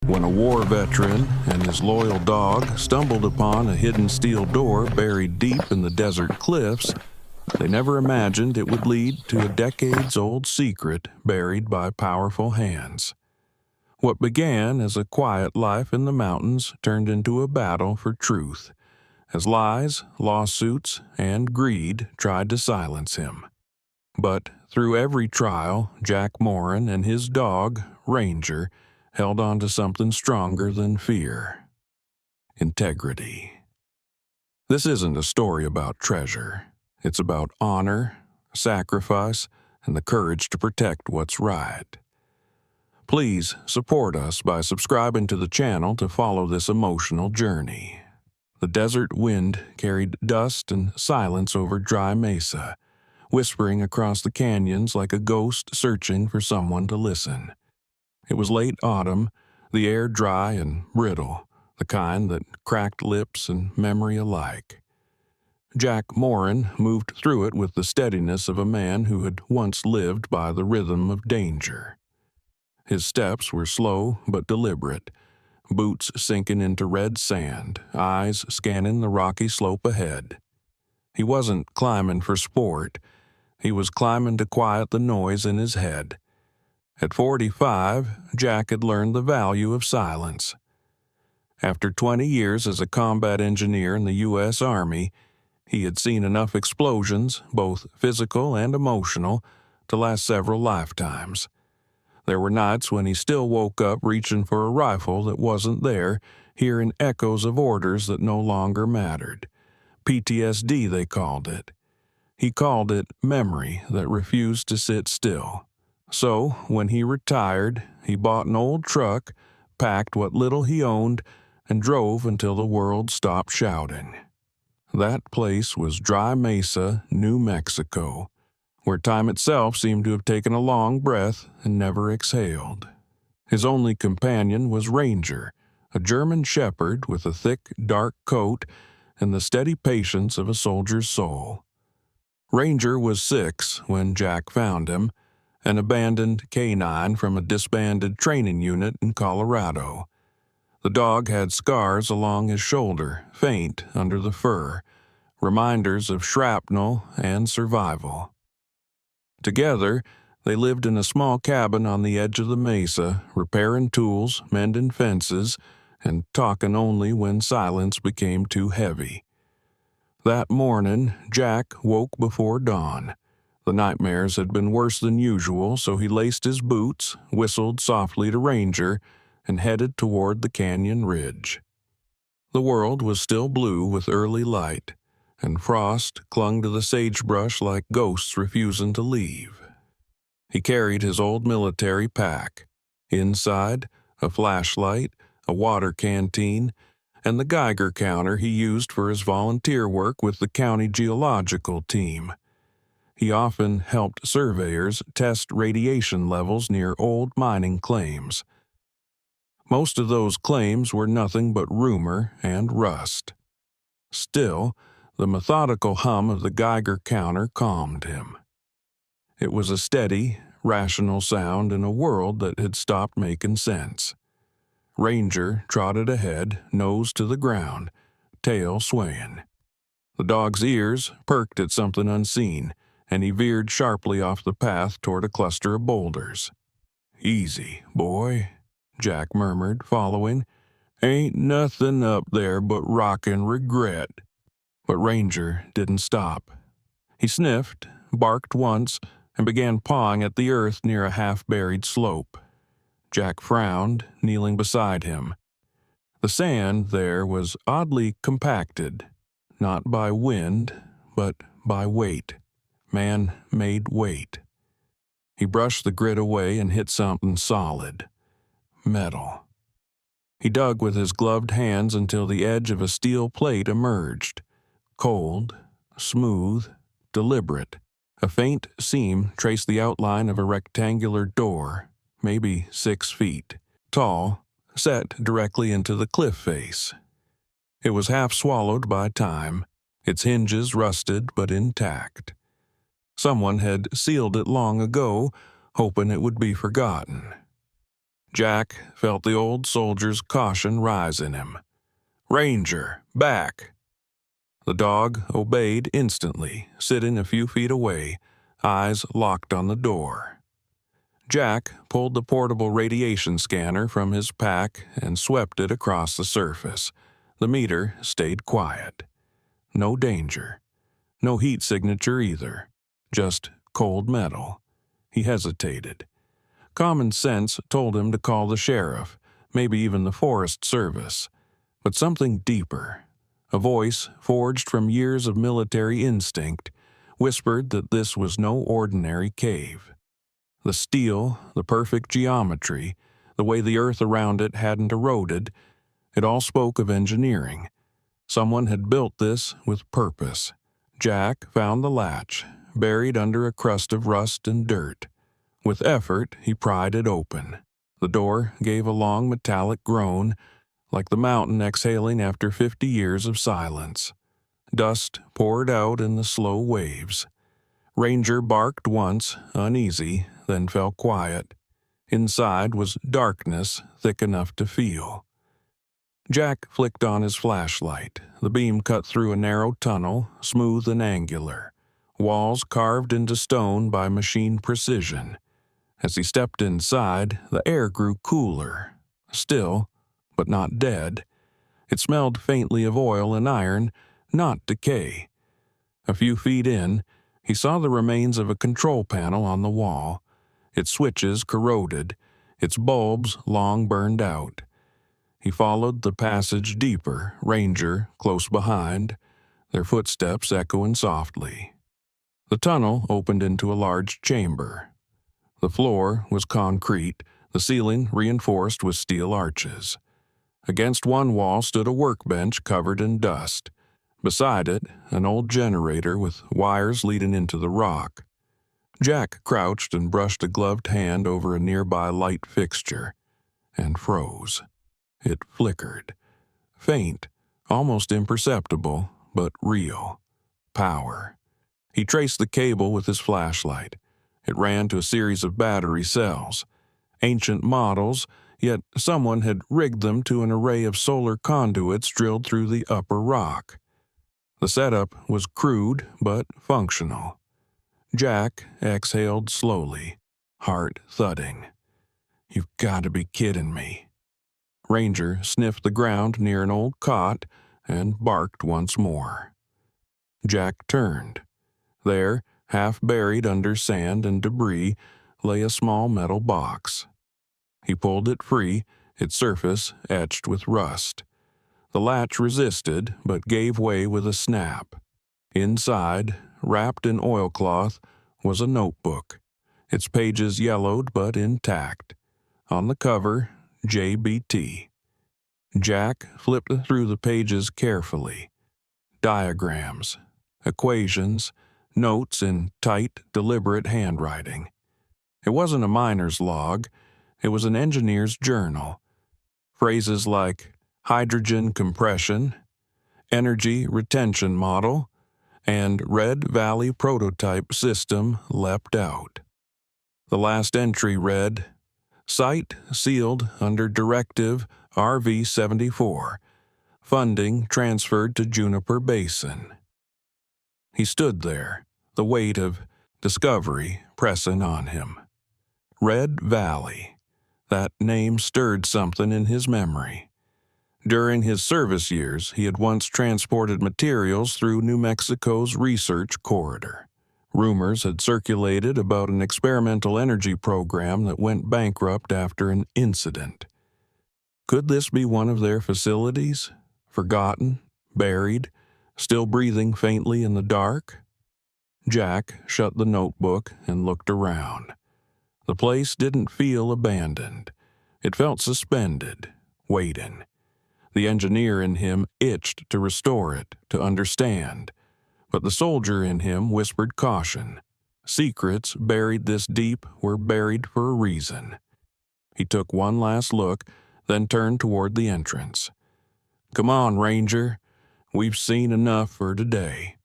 When a war veteran and his loyal dog stumbled upon a hidden steel door buried deep in the desert cliffs, they never imagined it would lead to a decades-old secret buried by powerful hands. What began as a quiet life in the mountains turned into a battle for truth, as lies, lawsuits, and greed tried to silence him. But through every trial, Jack Morin and his dog, Ranger, held on to something stronger than fear: integrity. This isn't a story about treasure. It's about honor, sacrifice, and the courage to protect what's right. Please support us by subscribing to the channel to follow this emotional journey. The desert wind carried dust and silence over dry mesa, whispering across the canyons like a ghost searching for someone to listen. It was late autumn, the air dry and brittle, the kind that cracked lips and memory alike. Jack Morin moved through it with the steadiness of a man who had once lived by the rhythm of danger. His steps were slow but deliberate, boots sinking into red sand, eyes scanning the rocky slope ahead. He wasn't climbing for sport. He was climbing to quiet the noise in his head. At 45, Jack had learned the value of silence. After 20 years as a combat engineer in the U.S. Army, he had seen enough explosions, both physical and emotional, to last several lifetimes. There were nights when he still woke up reaching for a rifle that wasn't there, hearing echoes of orders that no longer mattered. PTSD, they called it. He called it memory that refused to sit still. So, when he retired, he bought an old truck, packed what little he owned, and drove until the world stopped shouting. That place was Dry Mesa, New Mexico, where time itself seemed to have taken a long breath and never exhaled. His only companion was Ranger, a German shepherd with a thick, dark coat and the steady patience of a soldier's soul. Ranger was 6 when Jack found him, an abandoned canine from a disbanded training unit in Colorado. The dog had scars along his shoulder, faint under the fur, reminders of shrapnel and survival. Together, they lived in a small cabin on the edge of the mesa, repairing tools, mending fences, and talking only when silence became too heavy. That morning, Jack woke before dawn. The nightmares had been worse than usual, so he laced his boots, whistled softly to Ranger, and headed toward the canyon ridge. The world was still blue with early light, and frost clung to the sagebrush like ghosts refusing to leave. He carried his old military pack. Inside, a flashlight, a water canteen, and the Geiger counter he used for his volunteer work with the county geological team. He often helped surveyors test radiation levels near old mining claims. Most of those claims were nothing but rumor and rust. Still, the methodical hum of the Geiger counter calmed him. It was a steady, rational sound in a world that had stopped making sense. Ranger trotted ahead, nose to the ground, tail swaying. The dog's ears perked at something unseen, and he veered sharply off the path toward a cluster of boulders. "Easy, boy," Jack murmured, following. "Ain't nothing up there but rock and regret." But Ranger didn't stop. He sniffed, barked once, and began pawing at the earth near a half-buried slope. Jack frowned, kneeling beside him. The sand there was oddly compacted, not by wind, but by weight. Man-made weight. He brushed the grit away and hit something solid. Metal. He dug with his gloved hands until the edge of a steel plate emerged. Cold, smooth, deliberate. A faint seam traced the outline of a rectangular door, maybe 6 feet, tall, set directly into the cliff face. It was half swallowed by time, its hinges rusted but intact. Someone had sealed it long ago, hoping it would be forgotten. Jack felt the old soldier's caution rise in him. "Ranger, back!" The dog obeyed instantly, sitting a few feet away, eyes locked on the door. Jack pulled the portable radiation scanner from his pack and swept it across the surface. The meter stayed quiet. No danger. No heat signature either. Just cold metal. He hesitated. Common sense told him to call the sheriff, maybe even the Forest Service. But something deeper, a voice forged from years of military instinct, whispered that this was no ordinary cave. The steel, the perfect geometry, the way the earth around it hadn't eroded, it all spoke of engineering. Someone had built this with purpose. Jack found the latch, buried under a crust of rust and dirt. With effort, he pried it open. The door gave a long metallic groan, like the mountain exhaling after 50 years of silence. Dust poured out in the slow waves. Ranger barked once, uneasy, then fell quiet. Inside was darkness thick enough to feel. Jack flicked on his flashlight. The beam cut through a narrow tunnel, smooth and angular. Walls carved into stone by machine precision. As he stepped inside, the air grew cooler. Still, but not dead. It smelled faintly of oil and iron, not decay. A few feet in, he saw the remains of a control panel on the wall, its switches corroded, its bulbs long burned out. He followed the passage deeper, Ranger close behind, their footsteps echoing softly. The tunnel opened into a large chamber. The floor was concrete, the ceiling reinforced with steel arches. Against one wall stood a workbench covered in dust. Beside it, an old generator with wires leading into the rock. Jack crouched and brushed a gloved hand over a nearby light fixture, and froze. It flickered. Faint, almost imperceptible, but real. Power. He traced the cable with his flashlight. It ran to a series of battery cells. Ancient models, yet someone had rigged them to an array of solar conduits drilled through the upper rock. The setup was crude but functional. Jack exhaled slowly, heart thudding. "You've got to be kidding me." Ranger sniffed the ground near an old cot and barked once more. Jack turned. There, half buried under sand and debris, lay a small metal box. He pulled it free, its surface etched with rust. The latch resisted, but gave way with a snap. Inside, wrapped in oilcloth, was a notebook, its pages yellowed but intact. On the cover, JBT. Jack flipped through the pages carefully. Diagrams, equations, notes in tight, deliberate handwriting. It wasn't a miner's log, it was an engineer's journal. Phrases like hydrogen compression, energy retention model, and Red Valley prototype system leapt out. The last entry read, "Site sealed under Directive RV-74. Funding transferred to Juniper Basin." He stood there, the weight of discovery pressing on him. Red Valley. That name stirred something in his memory. During his service years, he had once transported materials through New Mexico's research corridor. Rumors had circulated about an experimental energy program that went bankrupt after an incident. Could this be one of their facilities? Forgotten, buried, still breathing faintly in the dark? Jack shut the notebook and looked around. The place didn't feel abandoned. It felt suspended, waiting. The engineer in him itched to restore it, to understand. But the soldier in him whispered caution. Secrets buried this deep were buried for a reason. He took one last look, then turned toward the entrance. "Come on, Ranger. We've seen enough for today."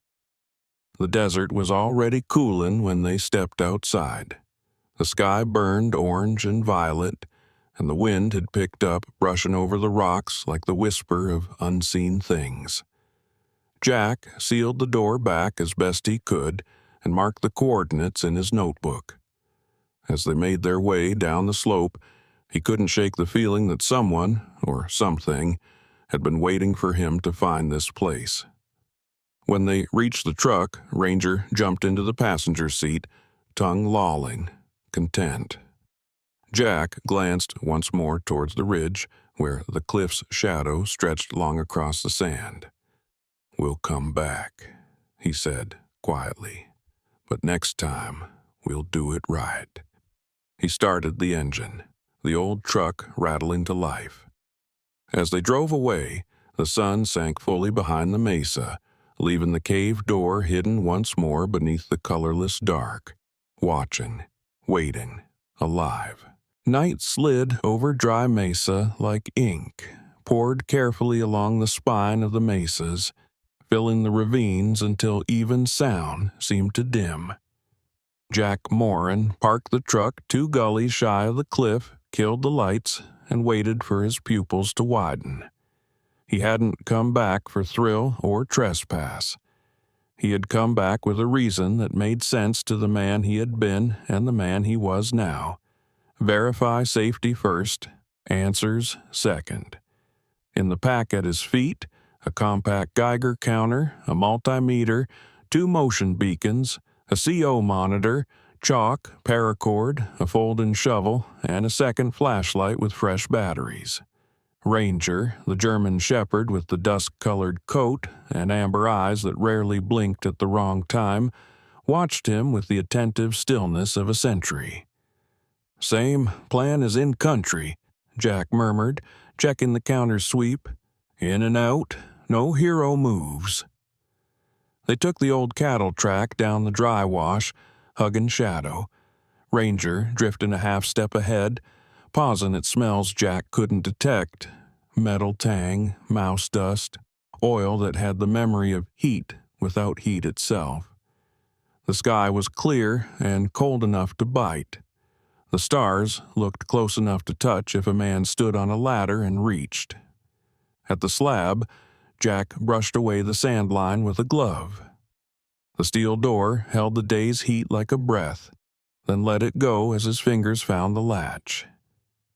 The desert was already cooling when they stepped outside. The sky burned orange and violet. and the wind had picked up, brushing over the rocks like the whisper of unseen things. Jack sealed the door back as best he could and marked the coordinates in his notebook. As they made their way down the slope, he couldn't shake the feeling that someone, or something, had been waiting for him to find this place. When they reached the truck, Ranger jumped into the passenger seat, tongue lolling, content. Jack glanced once more towards the ridge, where the cliff's shadow stretched long across the sand. "We'll come back," he said quietly, "but next time we'll do it right." He started the engine, the old truck rattling to life. As they drove away, the sun sank fully behind the mesa, leaving the cave door hidden once more beneath the colorless dark, watching, waiting, alive. Night slid over dry mesa like ink, poured carefully along the spine of the mesas, filling the ravines until even sound seemed to dim. Jack Morin parked the truck 2 gullies shy of the cliff, killed the lights, and waited for his pupils to widen. He hadn't come back for thrill or trespass. He had come back with a reason that made sense to the man he had been and the man he was now. Verify safety first, answers second. In the pack at his feet, a compact Geiger counter, a multimeter, 2 motion beacons, a CO monitor, chalk, paracord, a folding shovel, and a second flashlight with fresh batteries. Ranger, the German shepherd with the dusk-colored coat and amber eyes that rarely blinked at the wrong time, watched him with the attentive stillness of a sentry. "Same plan as in country," Jack murmured, checking the counter's sweep. "In and out, no hero moves." They took the old cattle track down the dry wash, hugging shadow. Ranger drifting a half-step ahead, pausing at smells Jack couldn't detect: metal tang, mouse dust, oil that had the memory of heat without heat itself. The sky was clear and cold enough to bite. The stars looked close enough to touch if a man stood on a ladder and reached. At the slab, Jack brushed away the sand line with a glove. The steel door held the day's heat like a breath, then let it go as his fingers found the latch.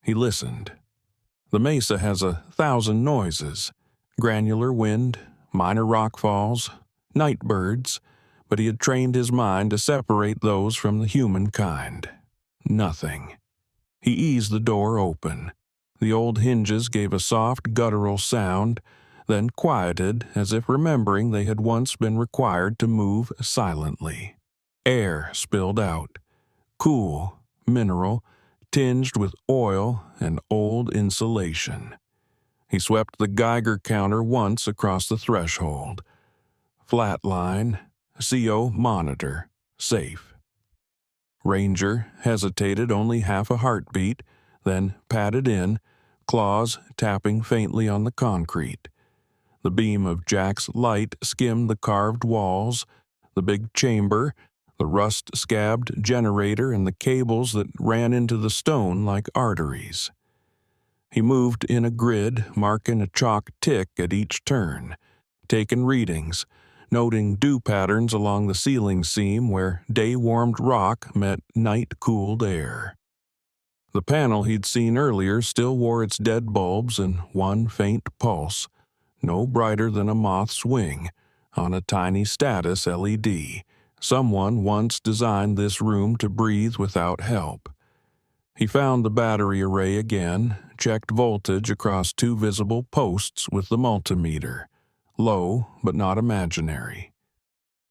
He listened. The mesa has 1,000 noises: granular wind, minor rock falls, night birds, but he had trained his mind to separate those from the humankind. Nothing. He eased the door open. The old hinges gave a soft, guttural sound, then quieted as if remembering they had once been required to move silently. Air spilled out, cool, mineral, tinged with oil and old insulation. He swept the Geiger counter once across the threshold. Flatline, CO monitor, safe. Ranger hesitated only half a heartbeat, then patted in, claws tapping faintly on the concrete. The beam of Jack's light skimmed the carved walls, the big chamber, the rust-scabbed generator, and the cables that ran into the stone like arteries. He moved in a grid, marking a chalk tick at each turn, taking readings, noting dew patterns along the ceiling seam where day-warmed rock met night-cooled air. The panel he'd seen earlier still wore its dead bulbs and one faint pulse, no brighter than a moth's wing, on a tiny status LED. Someone once designed this room to breathe without help. He found the battery array again, checked voltage across 2 visible posts with the multimeter. Low, but not imaginary.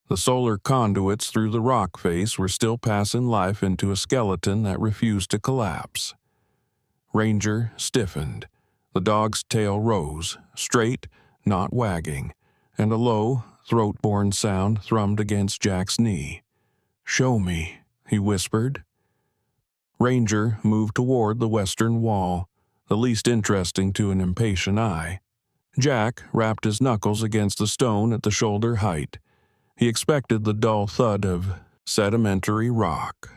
The solar conduits through the rock face were still passing life into a skeleton that refused to collapse. Ranger stiffened. The dog's tail rose, straight, not wagging, and a low, throat-borne sound thrummed against Jack's knee. "Show me," he whispered. Ranger moved toward the western wall, the least interesting to an impatient eye. Jack rapped his knuckles against the stone at the shoulder height. He expected the dull thud of sedimentary rock.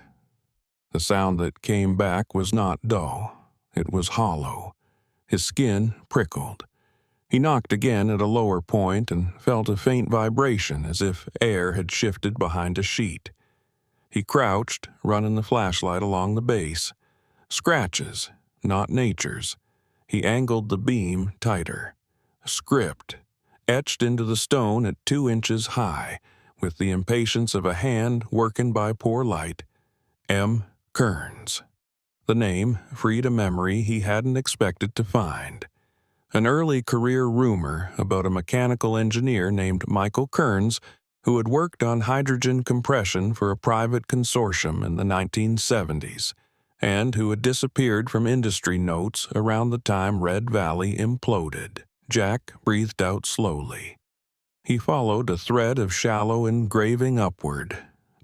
The sound that came back was not dull. It was hollow. His skin prickled. He knocked again at a lower point and felt a faint vibration as if air had shifted behind a sheet. He crouched, running the flashlight along the base. Scratches, not nature's. He angled the beam tighter. Script, etched into the stone at 2 inches high, with the impatience of a hand working by poor light. M. Kearns. The name freed a memory he hadn't expected to find. An early career rumor about a mechanical engineer named Michael Kearns who had worked on hydrogen compression for a private consortium in the 1970s, and who had disappeared from industry notes around the time Red Valley imploded. Jack breathed out slowly. He followed a thread of shallow engraving upward,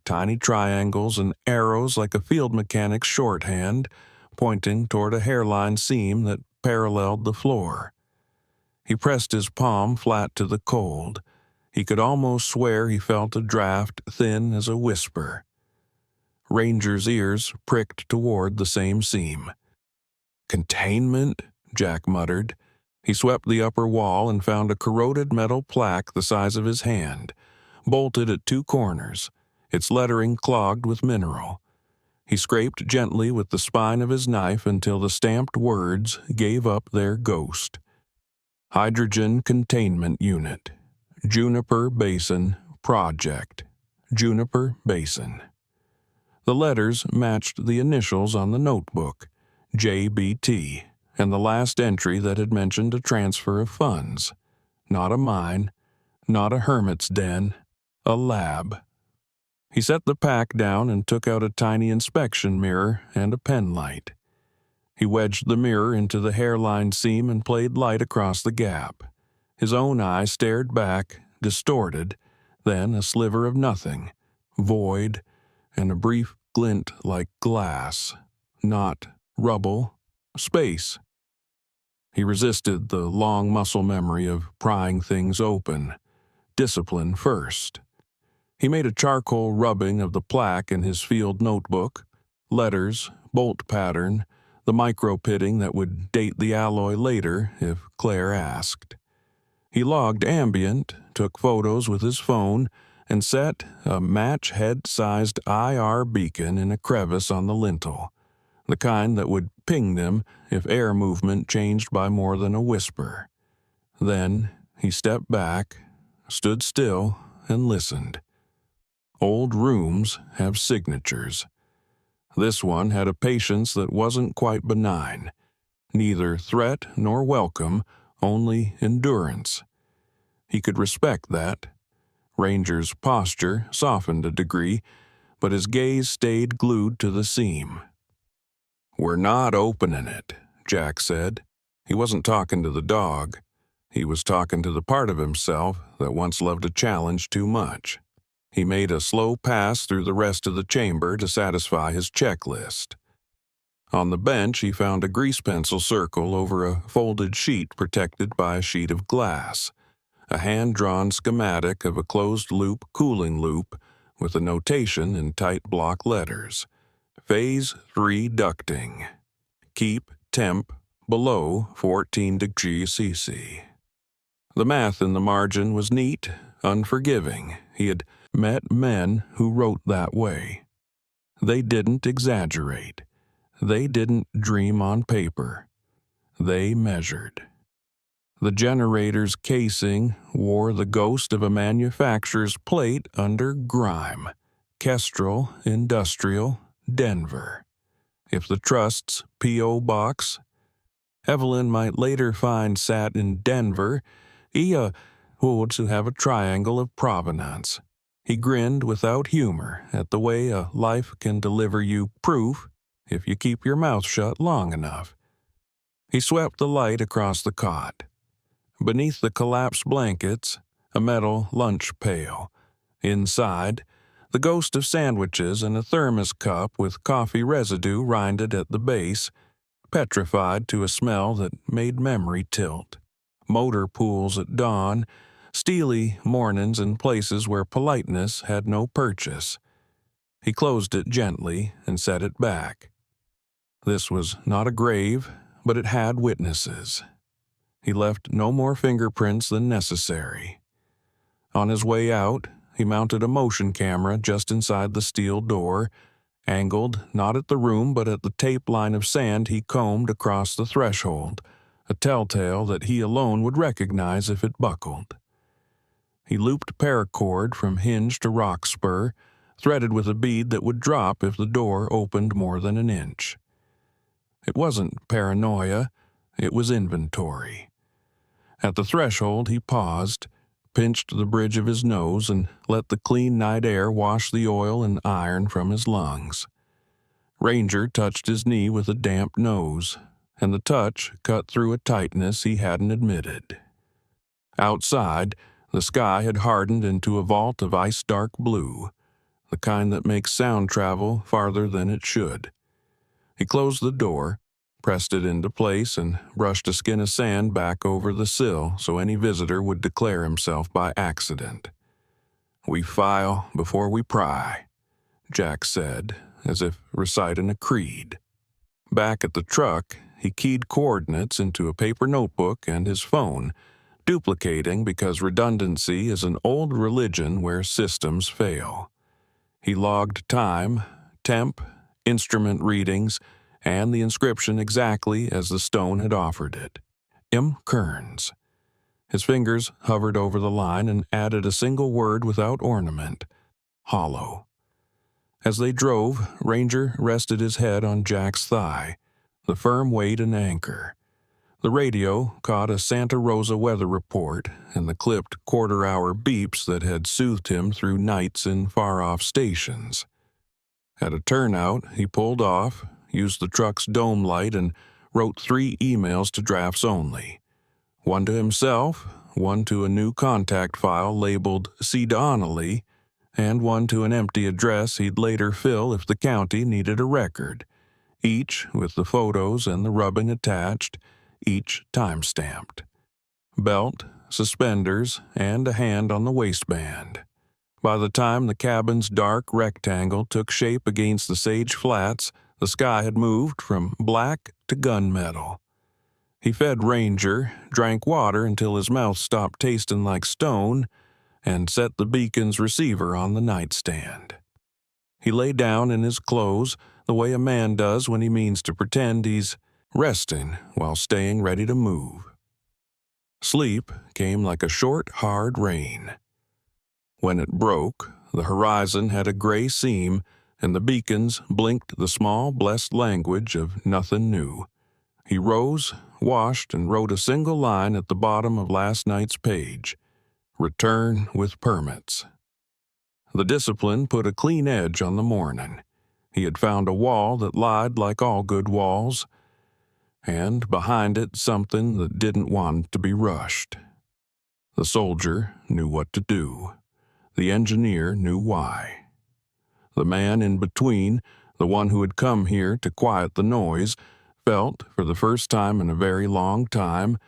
tiny triangles and arrows like a field mechanic's shorthand, pointing toward a hairline seam that paralleled the floor. He pressed his palm flat to the cold. He could almost swear he felt a draft thin as a whisper. Ranger's ears pricked toward the same seam. "Containment?" Jack muttered. He swept the upper wall and found a corroded metal plaque the size of his hand, bolted at 2 corners, its lettering clogged with mineral. He scraped gently with the spine of his knife until the stamped words gave up their ghost. Hydrogen Containment Unit, Juniper Basin Project, Juniper Basin. The letters matched the initials on the notebook, JBT, and the last entry that had mentioned a transfer of funds. Not a mine, not a hermit's den, a lab. He set the pack down and took out a tiny inspection mirror and a pen light. He wedged the mirror into the hairline seam and played light across the gap. His own eye stared back, distorted, then a sliver of nothing, void, and a brief glint like glass. Not rubble, space. He resisted the long muscle memory of prying things open. Discipline first. He made a charcoal rubbing of the plaque in his field notebook, letters, bolt pattern, the micro-pitting that would date the alloy later if Claire asked. He logged ambient, took photos with his phone, and set a match-head-sized IR beacon in a crevice on the lintel, the kind that would ping them if air movement changed by more than a whisper. Then he stepped back, stood still, and listened. Old rooms have signatures. This one had a patience that wasn't quite benign. Neither threat nor welcome, only endurance. He could respect that. Ranger's posture softened a degree, but his gaze stayed glued to the seam. "We're not opening it," Jack said. He wasn't talking to the dog. He was talking to the part of himself that once loved a challenge too much. He made a slow pass through the rest of the chamber to satisfy his checklist. On the bench, he found a grease pencil circle over a folded sheet protected by a sheet of glass, a hand-drawn schematic of a closed-loop cooling loop with a notation in tight block letters. Phase 3 ducting. Keep temp below 14 degrees Celsius. The math in the margin was neat, unforgiving. He had met men who wrote that way. They didn't exaggerate. They didn't dream on paper. They measured. The generator's casing wore the ghost of a manufacturer's plate under grime. Kestrel Industrial, Denver. If the trust's P.O. box, Evelyn might later find sat in Denver, he would to have a triangle of provenance. He grinned without humor at the way a life can deliver you proof if you keep your mouth shut long enough. He swept the light across the cot. Beneath the collapsed blankets, a metal lunch pail. Inside, the ghost of sandwiches and a thermos cup with coffee residue rinded at the base, petrified to a smell that made memory tilt. Motor pools at dawn, steely mornings in places where politeness had no purchase. He closed it gently and set it back. This was not a grave, but it had witnesses. He left no more fingerprints than necessary. On his way out, he mounted a motion camera just inside the steel door, angled not at the room but at the tape line of sand he combed across the threshold, a telltale that he alone would recognize if it buckled. He looped paracord from hinge to rock spur, threaded with a bead that would drop if the door opened more than an inch. It wasn't paranoia, it was inventory. At the threshold he paused, pinched the bridge of his nose, and let the clean night air wash the oil and iron from his lungs. Ranger touched his knee with a damp nose, and the touch cut through a tightness he hadn't admitted. Outside, the sky had hardened into a vault of ice-dark blue, the kind that makes sound travel farther than it should. He closed the door, pressed it into place, and brushed a skin of sand back over the sill so any visitor would declare himself by accident. "We file before we pry," Jack said, as if reciting a creed. Back at the truck, he keyed coordinates into a paper notebook and his phone, duplicating because redundancy is an old religion where systems fail. He logged time, temp, instrument readings, and the inscription exactly as the stone had offered it. M. Kearns. His fingers hovered over the line and added a single word without ornament: hollow. As they drove, Ranger rested his head on Jack's thigh, the firm weight an anchor. The radio caught a Santa Rosa weather report and the clipped quarter-hour beeps that had soothed him through nights in far-off stations. At a turnout, he pulled off, used the truck's dome light, and wrote 3 emails to drafts only. One to himself, one to a new contact file labeled C. Donnelly, and one to an empty address he'd later fill if the county needed a record, each with the photos and the rubbing attached, each time-stamped. Belt, suspenders, and a hand on the waistband. By the time the cabin's dark rectangle took shape against the sage flats, the sky had moved from black to gunmetal. He fed Ranger, drank water until his mouth stopped tasting like stone, and set the beacon's receiver on the nightstand. He lay down in his clothes the way a man does when he means to pretend he's resting while staying ready to move. Sleep came like a short, hard rain. When it broke, the horizon had a gray seam, and the beacons blinked the small, blessed language of nothing new. He rose, washed, and wrote a single line at the bottom of last night's page: "Return with permits." The discipline put a clean edge on the morning. He had found a wall that lied like all good walls, and behind it something that didn't want to be rushed. The soldier knew what to do. The engineer knew why. The man in between, the one who had come here to quiet the noise, felt, for the first time in a very long time,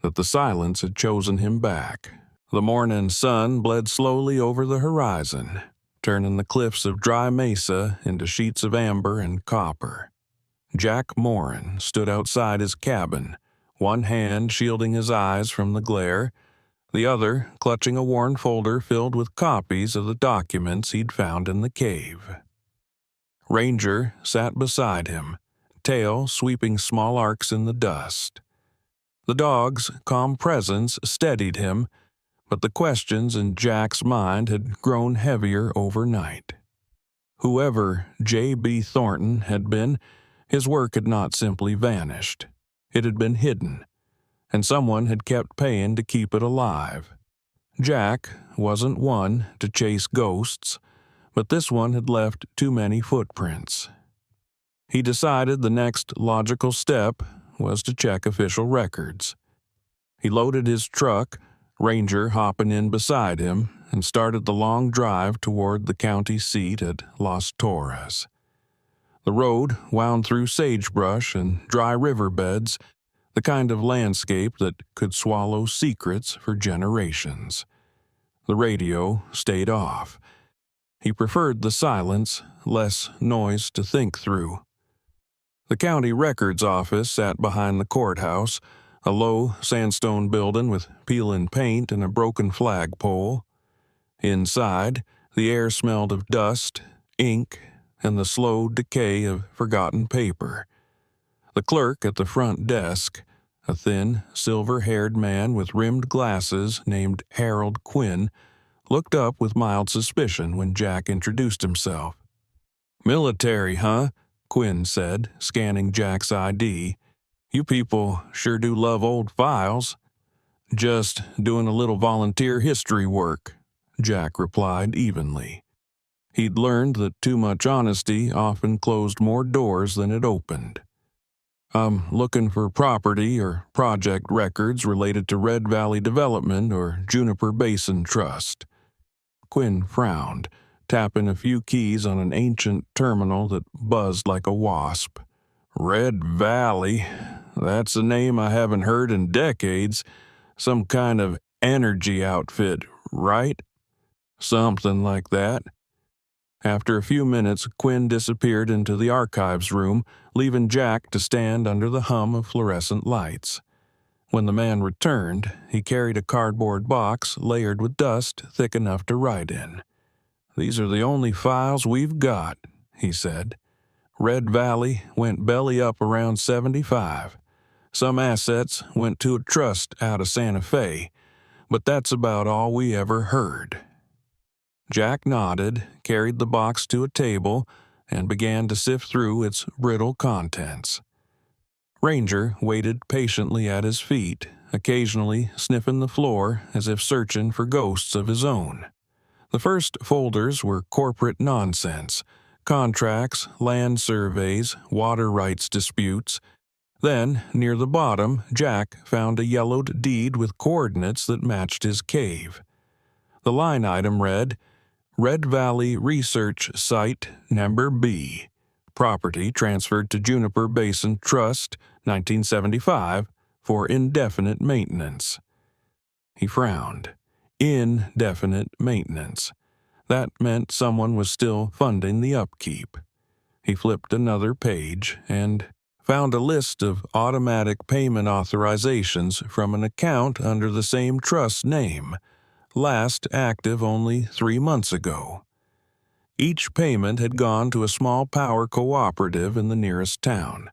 that the silence had chosen him back. The morning sun bled slowly over the horizon, turning the cliffs of dry mesa into sheets of amber and copper. Jack Morin stood outside his cabin, one hand shielding his eyes from the glare, the other clutching a worn folder filled with copies of the documents he'd found in the cave. Ranger sat beside him, tail sweeping small arcs in the dust. The dog's calm presence steadied him, but the questions in Jack's mind had grown heavier overnight. Whoever J.B. Thornton had been, his work had not simply vanished. It had been hidden, and someone had kept paying to keep it alive. Jack wasn't one to chase ghosts, but this one had left too many footprints. He decided the next logical step was to check official records. He loaded his truck, Ranger hopping in beside him, and started the long drive toward the county seat at Las Torres. The road wound through sagebrush and dry riverbeds, the kind of landscape that could swallow secrets for generations. The radio stayed off. He preferred the silence, less noise to think through. The county records office sat behind the courthouse, a low sandstone building with peeling paint and a broken flagpole. Inside, the air smelled of dust, ink, and the slow decay of forgotten paper. The clerk at the front desk, a thin, silver-haired man with rimmed glasses named Harold Quinn, looked up with mild suspicion when Jack introduced himself. "Military, huh?" Quinn said, scanning Jack's ID. "You people sure do love old files." "Just doing a little volunteer history work," Jack replied evenly. He'd learned that too much honesty often closed more doors than it opened. "I'm looking for property or project records related to Red Valley Development or Juniper Basin Trust." Quinn frowned, tapping a few keys on an ancient terminal that buzzed like a wasp. "Red Valley? That's a name I haven't heard in decades. Some kind of energy outfit, right?" "Something like that." After a few minutes, Quinn disappeared into the archives room, leaving Jack to stand under the hum of fluorescent lights. When the man returned, he carried a cardboard box layered with dust thick enough to write in. "These are the only files we've got," he said. "Red Valley went belly up around 75. Some assets went to a trust out of Santa Fe, but that's about all we ever heard." Jack nodded, carried the box to a table, and began to sift through its brittle contents. Ranger waited patiently at his feet, occasionally sniffing the floor as if searching for ghosts of his own. The first folders were corporate nonsense: contracts, land surveys, water rights disputes. Then, near the bottom, Jack found a yellowed deed with coordinates that matched his cave. The line item read, "Red Valley Research Site Number B. Property transferred to Juniper Basin Trust, 1975, for indefinite maintenance." He frowned. Indefinite maintenance. That meant someone was still funding the upkeep. He flipped another page and found a list of automatic payment authorizations from an account under the same trust name, last active only 3 months ago. Each payment had gone to a small power cooperative in the nearest town,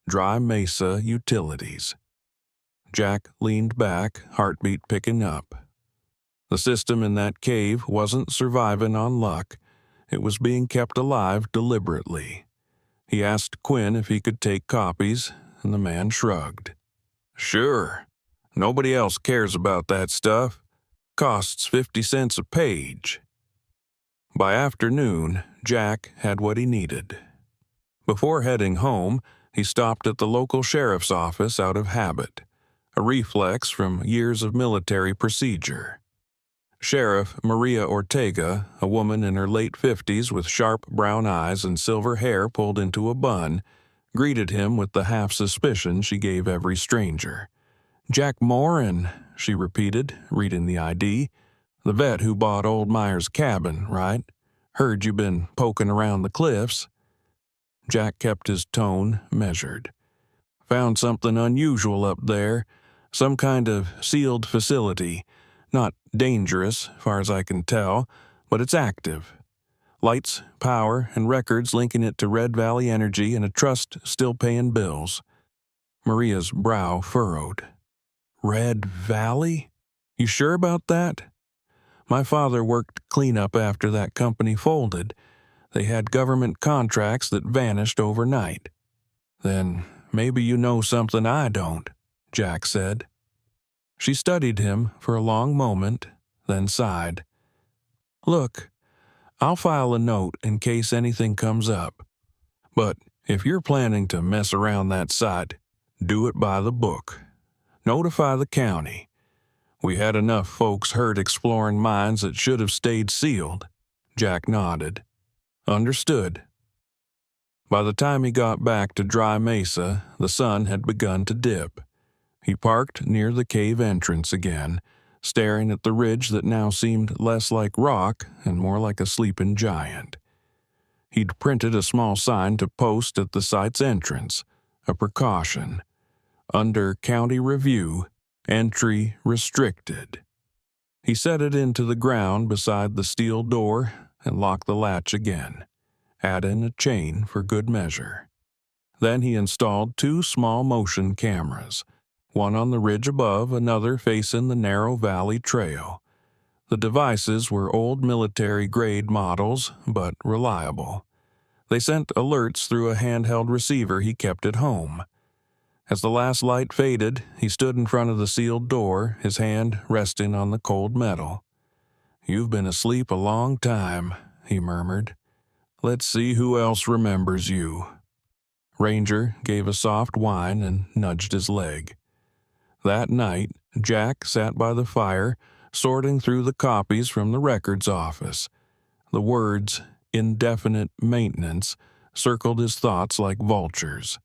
Dry Mesa Utilities. Jack leaned back, heartbeat picking up. The system in that cave wasn't surviving on luck. It was being kept alive deliberately. He asked Quinn if he could take copies, and the man shrugged. "Sure. Nobody else cares about that stuff. Costs 50 cents a page." By afternoon, Jack had what he needed. Before heading home, he stopped at the local sheriff's office out of habit, a reflex from years of military procedure. Sheriff Maria Ortega, a woman in her late 50s with sharp brown eyes and silver hair pulled into a bun, greeted him with the half-suspicion she gave every stranger. "Jack Morin," she repeated, reading the ID. "The vet who bought old Meyer's cabin, right? Heard you've been poking around the cliffs." Jack kept his tone measured. "Found something unusual up there. Some kind of sealed facility. Not dangerous, far as I can tell, but it's active. Lights, power, and records linking it to Red Valley Energy and a trust still paying bills." Maria's brow furrowed. "Red Valley? You sure about that? My father worked cleanup after that company folded. They had government contracts that vanished overnight." "Then maybe you know something I don't," Jack said. She studied him for a long moment, then sighed. "Look, I'll file a note in case anything comes up. But if you're planning to mess around that site, do it by the book. Notify the county. We had enough folks hurt exploring mines that should have stayed sealed." Jack nodded. "Understood." By the time he got back to Dry Mesa, the sun had begun to dip. He parked near the cave entrance again, staring at the ridge that now seemed less like rock and more like a sleeping giant. He'd printed a small sign to post at the site's entrance, a precaution. Under County Review, entry restricted. He set it into the ground beside the steel door and locked the latch again, add in a chain for good measure. Then he installed 2 small motion cameras, one on the ridge above, another facing the narrow valley trail. The devices were old military-grade models, but reliable. They sent alerts through a handheld receiver he kept at home. As the last light faded, he stood in front of the sealed door, his hand resting on the cold metal. "You've been asleep a long time," he murmured. "Let's see who else remembers you." Ranger gave a soft whine and nudged his leg. That night, Jack sat by the fire, sorting through the copies from the records office. The words, "indefinite maintenance," circled his thoughts like vultures.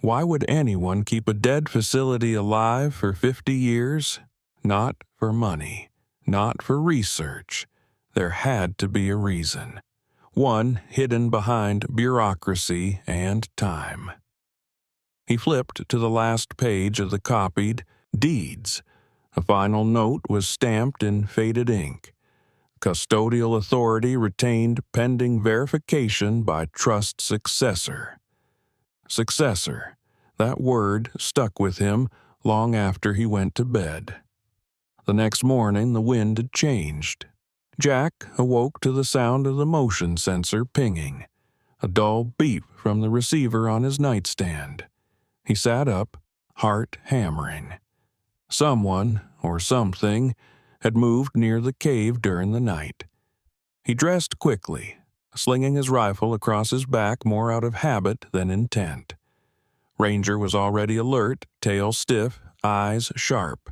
Why would anyone keep a dead facility alive for 50 years? Not for money, not for research. There had to be a reason. One hidden behind bureaucracy and time. He flipped to the last page of the copied deeds. A final note was stamped in faded ink. Custodial authority retained pending verification by trust successor. Successor. That word stuck with him long after he went to bed. The next morning the wind had changed. Jack awoke to the sound of the motion sensor pinging, a dull beep from the receiver on his nightstand. He sat up, heart hammering. Someone, or something, had moved near the cave during the night. He dressed quickly, slinging his rifle across his back more out of habit than intent. Ranger was already alert, tail stiff, eyes sharp.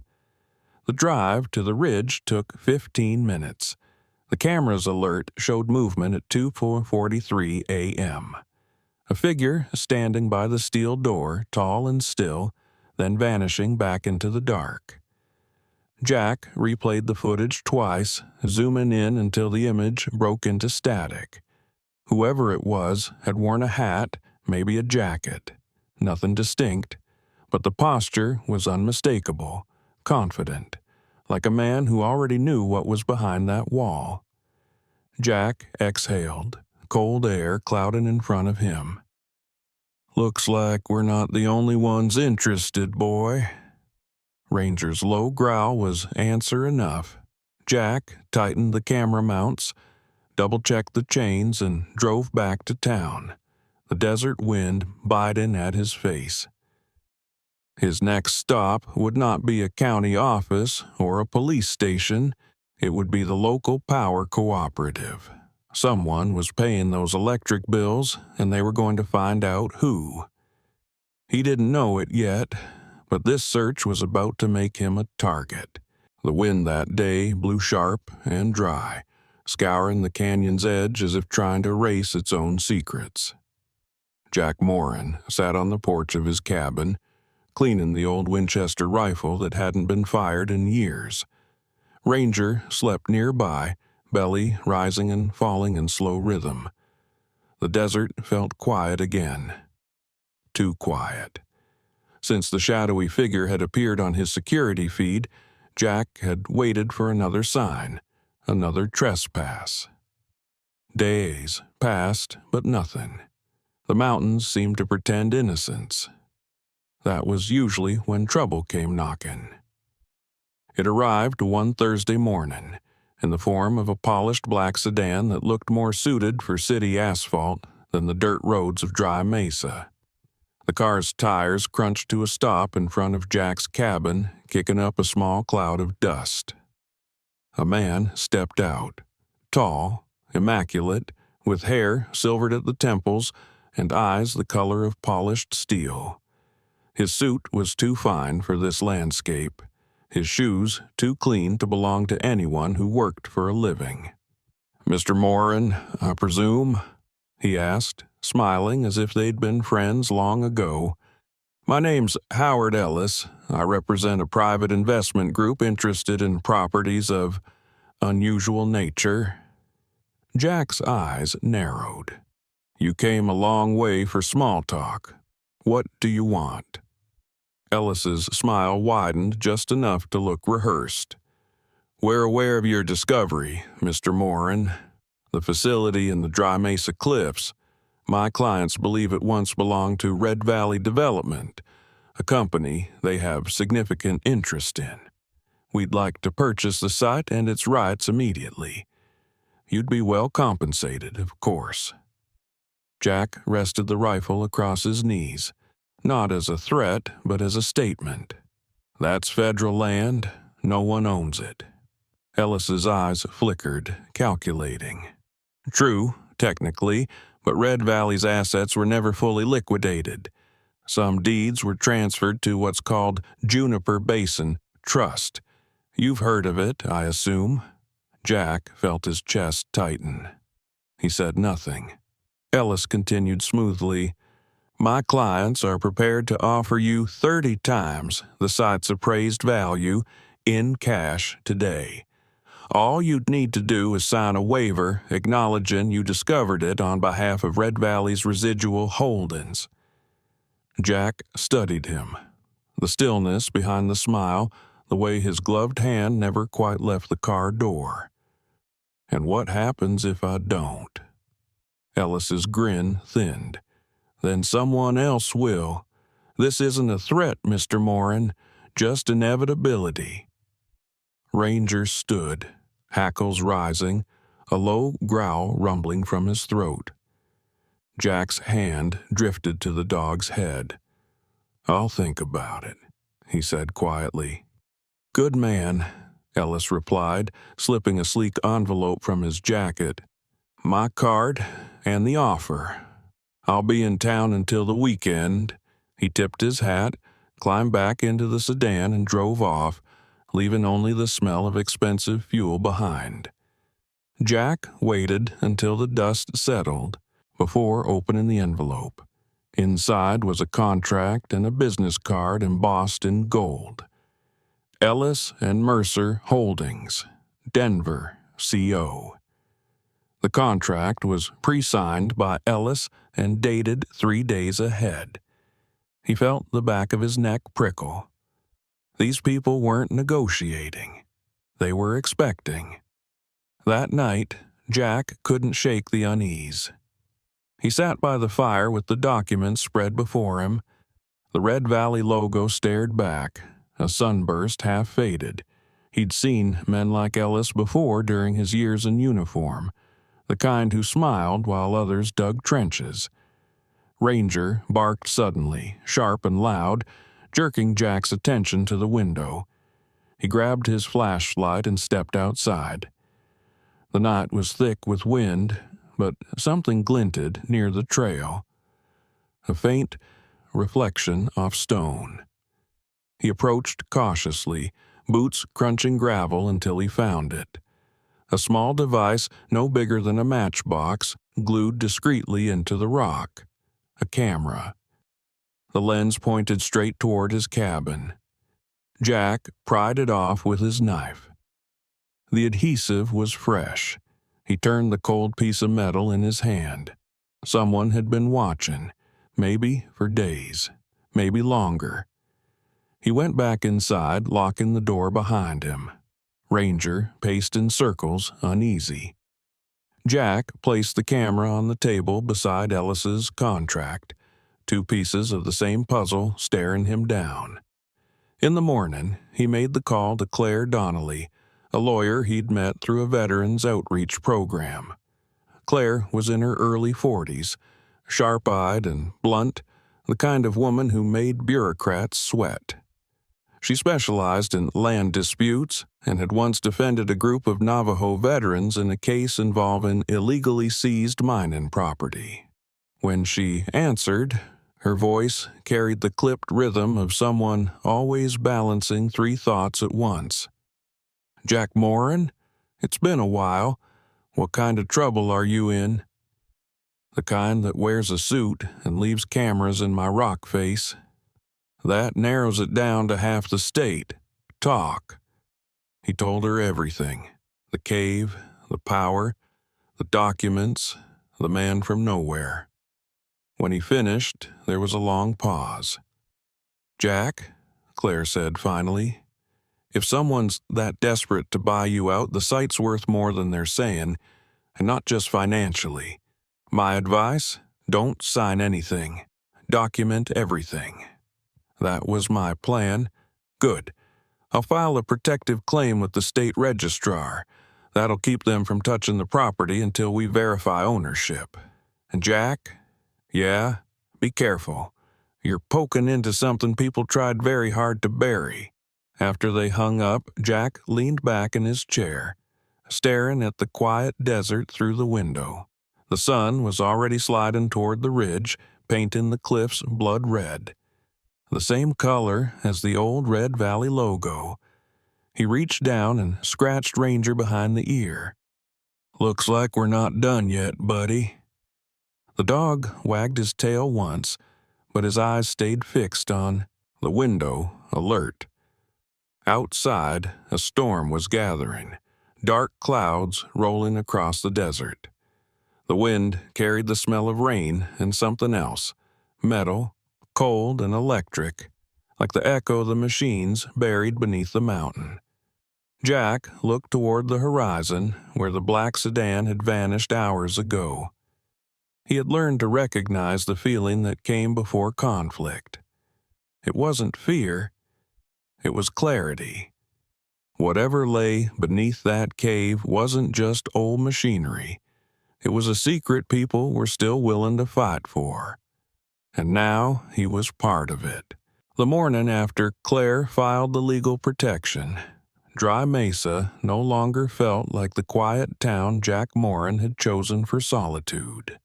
The drive to the ridge took 15 minutes. The camera's alert showed movement at 2:43 a.m. A figure standing by the steel door, tall and still, then vanishing back into the dark. Jack replayed the footage twice, zooming in until the image broke into static. Whoever it was had worn a hat, maybe a jacket. Nothing distinct, but the posture was unmistakable, confident, like a man who already knew what was behind that wall. Jack exhaled, cold air clouding in front of him. "Looks like we're not the only ones interested, boy." Ranger's low growl was answer enough. Jack tightened the camera mounts, double-checked the chains, and drove back to town, the desert wind biting at his face. His next stop would not be a county office or a police station. It would be the local power cooperative. Someone was paying those electric bills, and they were going to find out who. He didn't know it yet, but this search was about to make him a target. The wind that day blew sharp and dry, scouring the canyon's edge as if trying to erase its own secrets. Jack Morin sat on the porch of his cabin, cleaning the old Winchester rifle that hadn't been fired in years. Ranger slept nearby, belly rising and falling in slow rhythm. The desert felt quiet again. Too quiet. Since the shadowy figure had appeared on his security feed, Jack had waited for another sign, another trespass. Days passed, but nothing. The mountains seemed to pretend innocence. That was usually when trouble came knocking. It arrived one Thursday morning, in the form of a polished black sedan that looked more suited for city asphalt than the dirt roads of Dry Mesa. The car's tires crunched to a stop in front of Jack's cabin, kicking up a small cloud of dust. A man stepped out, tall, immaculate, with hair silvered at the temples and eyes the color of polished steel. His suit was too fine for this landscape, his shoes too clean to belong to anyone who worked for a living. "Mr. Morin, I presume?" he asked, smiling as if they'd been friends long ago. "My name's Howard Ellis. I represent a private investment group interested in properties of unusual nature." Jack's eyes narrowed. You came a long way for small talk. What do you want?" Ellis's smile widened just enough to look rehearsed. "We're aware of your discovery, Mr. Morin. The facility in the Dry Mesa Cliffs. My clients believe it once belonged to Red Valley Development, a company they have significant interest in. We'd like to purchase the site and its rights immediately. You'd be well compensated, of course." Jack rested the rifle across his knees, not as a threat, but as a statement. "That's federal land. No one owns it." Ellis's eyes flickered, calculating. "True, technically, but Red Valley's assets were never fully liquidated. Some deeds were transferred to what's called Juniper Basin Trust. You've heard of it, I assume?" Jack felt his chest tighten. He said nothing. Ellis continued smoothly, "My clients are prepared to offer you 30 times the site's appraised value in cash today. All you'd need to do is sign a waiver acknowledging you discovered it on behalf of Red Valley's residual holdings." Jack studied him. The stillness behind the smile, the way his gloved hand never quite left the car door. "And what happens if I don't?" Ellis's grin thinned. "Then someone else will. This isn't a threat, Mr. Morin, just inevitability." Ranger stood, hackles rising, a low growl rumbling from his throat. Jack's hand drifted to the dog's head. "I'll think about it," he said quietly. "Good man," Ellis replied, slipping a sleek envelope from his jacket. "My card and the offer. I'll be in town until the weekend." He tipped his hat, climbed back into the sedan, and drove off, leaving only the smell of expensive fuel behind. Jack waited until the dust settled before opening the envelope. Inside was a contract and a business card embossed in gold. Ellis and Mercer Holdings, Denver, CO. The contract was pre-signed by Ellis and dated 3 days ahead. He felt the back of his neck prickle. These people weren't negotiating. They were expecting. That night, Jack couldn't shake the unease. He sat by the fire with the documents spread before him. The Red Valley logo stared back, a sunburst half faded. He'd seen men like Ellis before during his years in uniform, the kind who smiled while others dug trenches. Ranger barked suddenly, sharp and loud, jerking Jack's attention to the window. He grabbed his flashlight and stepped outside. The night was thick with wind, but something glinted near the trail. A faint reflection off stone. He approached cautiously, boots crunching gravel until he found it. A small device no bigger than a matchbox, glued discreetly into the rock. A camera. The lens pointed straight toward his cabin. Jack pried it off with his knife. The adhesive was fresh. He turned the cold piece of metal in his hand. Someone had been watching, maybe for days, maybe longer. He went back inside, locking the door behind him. Ranger paced in circles, uneasy. Jack placed the camera on the table beside Ellis's contract, 2 pieces of the same puzzle staring him down. In the morning, he made the call to Claire Donnelly, a lawyer he'd met through a veterans outreach program. Claire was in her early 40s, sharp-eyed and blunt, the kind of woman who made bureaucrats sweat. She specialized in land disputes and had once defended a group of Navajo veterans in a case involving illegally seized mining property. When she answered, her voice carried the clipped rhythm of someone always balancing 3 thoughts at once. "Jack Morin? It's been a while. What kind of trouble are you in?" "The kind that wears a suit and leaves cameras in my rock face. That narrows it down to half the state. Talk." He told her everything. The cave, the power, the documents, the man from nowhere. When he finished, there was a long pause. "Jack," Claire said finally, "if someone's that desperate to buy you out, the site's worth more than they're saying, and not just financially. My advice? Don't sign anything. Document everything." "That was my plan." "Good. I'll file a protective claim with the state registrar. That'll keep them from touching the property until we verify ownership. And Jack? Yeah, be careful. You're poking into something people tried very hard to bury." After they hung up, Jack leaned back in his chair, staring at the quiet desert through the window. The sun was already sliding toward the ridge, painting the cliffs blood red, the same color as the old Red Valley logo. He reached down and scratched Ranger behind the ear. "Looks like we're not done yet, buddy." The dog wagged his tail once, but his eyes stayed fixed on the window, alert. Outside, a storm was gathering, dark clouds rolling across the desert. The wind carried the smell of rain and something else, metal, cold and electric, like the echo of the machines buried beneath the mountain. Jack looked toward the horizon, where the black sedan had vanished hours ago. He had learned to recognize the feeling that came before conflict. It wasn't fear, it was clarity. Whatever lay beneath that cave wasn't just old machinery. It was a secret people were still willing to fight for. And now he was part of it. The morning after Claire filed the legal protection, Dry Mesa no longer felt like the quiet town Jack Morin had chosen for solitude.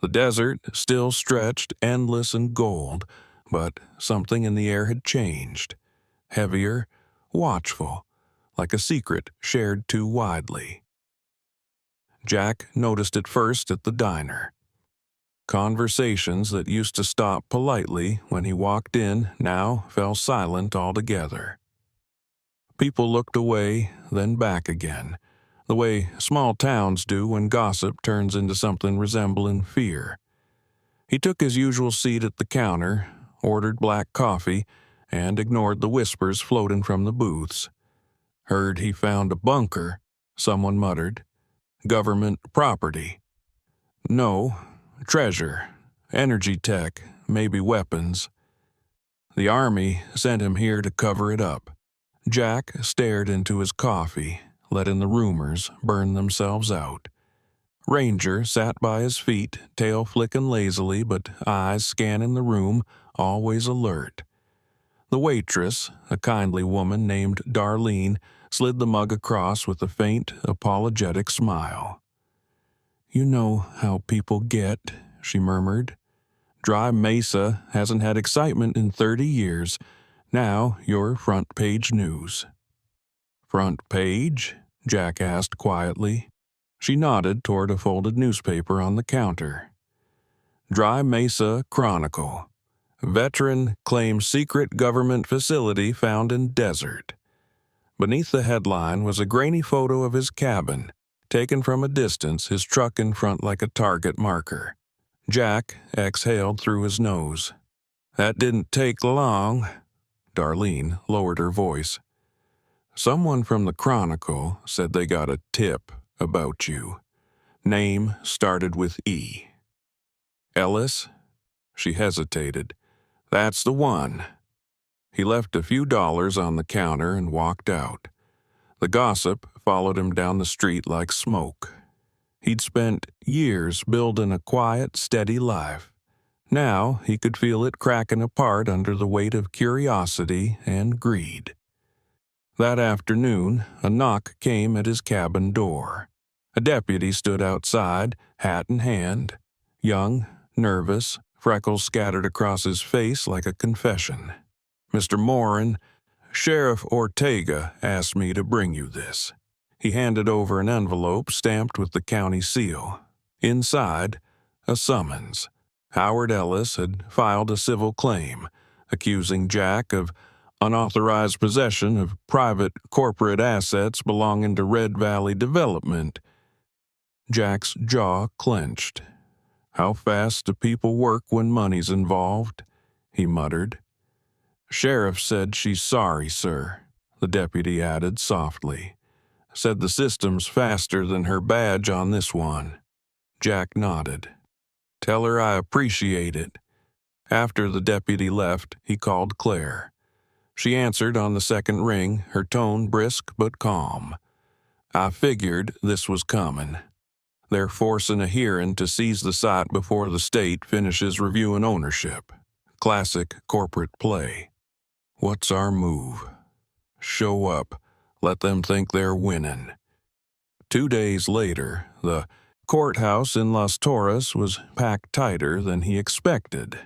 The desert still stretched endless and gold, but something in the air had changed. Heavier, watchful, like a secret shared too widely. Jack noticed it first at the diner. Conversations that used to stop politely when he walked in now fell silent altogether. People looked away, then back again, the way small towns do when gossip turns into something resembling fear. He took his usual seat at the counter, ordered black coffee, and ignored the whispers floating from the booths. "Heard he found a bunker," someone muttered. "Government property." "No, treasure, energy tech, maybe weapons. The Army sent him here to cover it up." Jack stared into his coffee, letting the rumors burn themselves out. Ranger sat by his feet, tail flicking lazily but eyes scanning the room, always alert. The waitress, a kindly woman named Darlene, slid the mug across with a faint, apologetic smile. "You know how people get," she murmured. "Dry Mesa hasn't had excitement in 30 years. Now you're front page news." "Front page?" Jack asked quietly. She nodded toward a folded newspaper on the counter. "Dry Mesa Chronicle. Veteran claims secret government facility found in desert." Beneath the headline was a grainy photo of his cabin, taken from a distance, his truck in front like a target marker. Jack exhaled through his nose. "That didn't take long." Darlene lowered her voice. "Someone from the Chronicle said they got a tip about you. Name started with E." "Ellis?" She hesitated. "That's the one." He left a few dollars on the counter and walked out. The gossip followed him down the street like smoke. He'd spent years building a quiet, steady life. Now he could feel it cracking apart under the weight of curiosity and greed. That afternoon, a knock came at his cabin door. A deputy stood outside, hat in hand. Young, nervous, freckles scattered across his face like a confession. "Mr. Morin, Sheriff Ortega asked me to bring you this." He handed over an envelope stamped with the county seal. Inside, a summons. Howard Ellis had filed a civil claim, accusing Jack of unauthorized possession of private corporate assets belonging to Red Valley Development. Jack's jaw clenched. How fast do people work when money's involved? He muttered. Sheriff said she's sorry, sir, the deputy added softly. Said the system's faster than her badge on this one. Jack nodded. Tell her I appreciate it. After the deputy left, he called Claire. She answered on the second ring, her tone brisk but calm. I figured this was coming. They're forcing a hearing to seize the site before the state finishes reviewing ownership. Classic corporate play. What's our move? Show up. Let them think they're winning. 2 days later, the courthouse in Las Torres was packed tighter than he expected.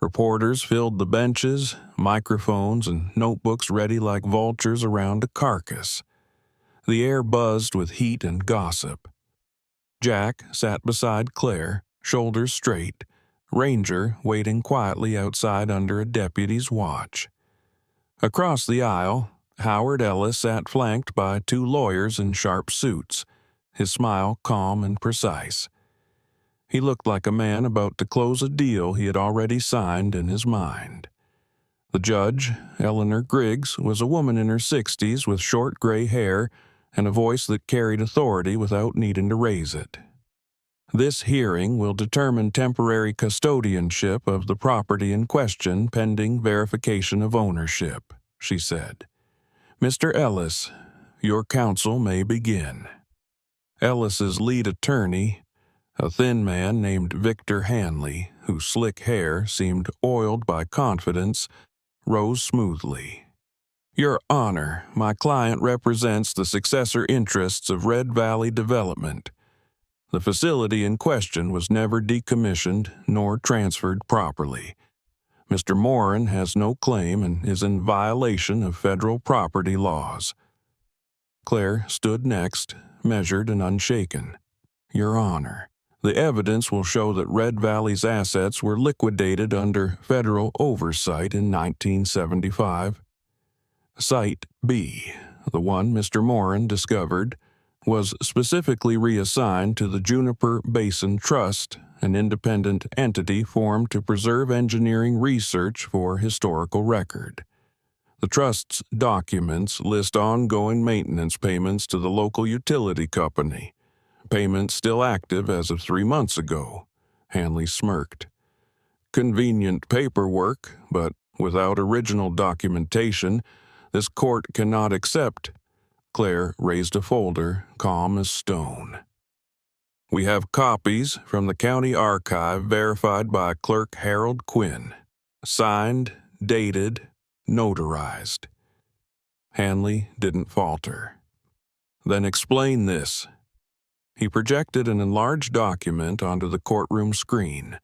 Reporters filled the benches, microphones and notebooks ready like vultures around a carcass. The air buzzed with heat and gossip. Jack sat beside Claire, shoulders straight, Ranger waiting quietly outside under a deputy's watch. Across the aisle, Howard Ellis sat flanked by 2 lawyers in sharp suits, his smile calm and precise. He looked like a man about to close a deal he had already signed in his mind. The judge, Eleanor Griggs, was a woman in her 60s with short gray hair and a voice that carried authority without needing to raise it. This hearing will determine temporary custodianship of the property in question pending verification of ownership, she said. Mr. Ellis, your counsel may begin. Ellis's lead attorney, a thin man named Victor Hanley, whose slick hair seemed oiled by confidence, rose smoothly. Your Honor, my client represents the successor interests of Red Valley Development. The facility in question was never decommissioned nor transferred properly. Mr. Morin has no claim and is in violation of federal property laws. Claire stood next, measured and unshaken. Your Honor, the evidence will show that Red Valley's assets were liquidated under federal oversight in 1975. Site B, the one Mr. Morin discovered, was specifically reassigned to the Juniper Basin Trust, an independent entity formed to preserve engineering research for historical record. The Trust's documents list ongoing maintenance payments to the local utility company, payments still active as of 3 months ago. Hanley smirked. Convenient paperwork, but without original documentation, this court cannot accept. Claire raised a folder, calm as stone. We have copies from the county archive verified by Clerk Harold Quinn. Signed, dated, notarized. Hanley didn't falter. Then explain this. He projected an enlarged document onto the courtroom screen,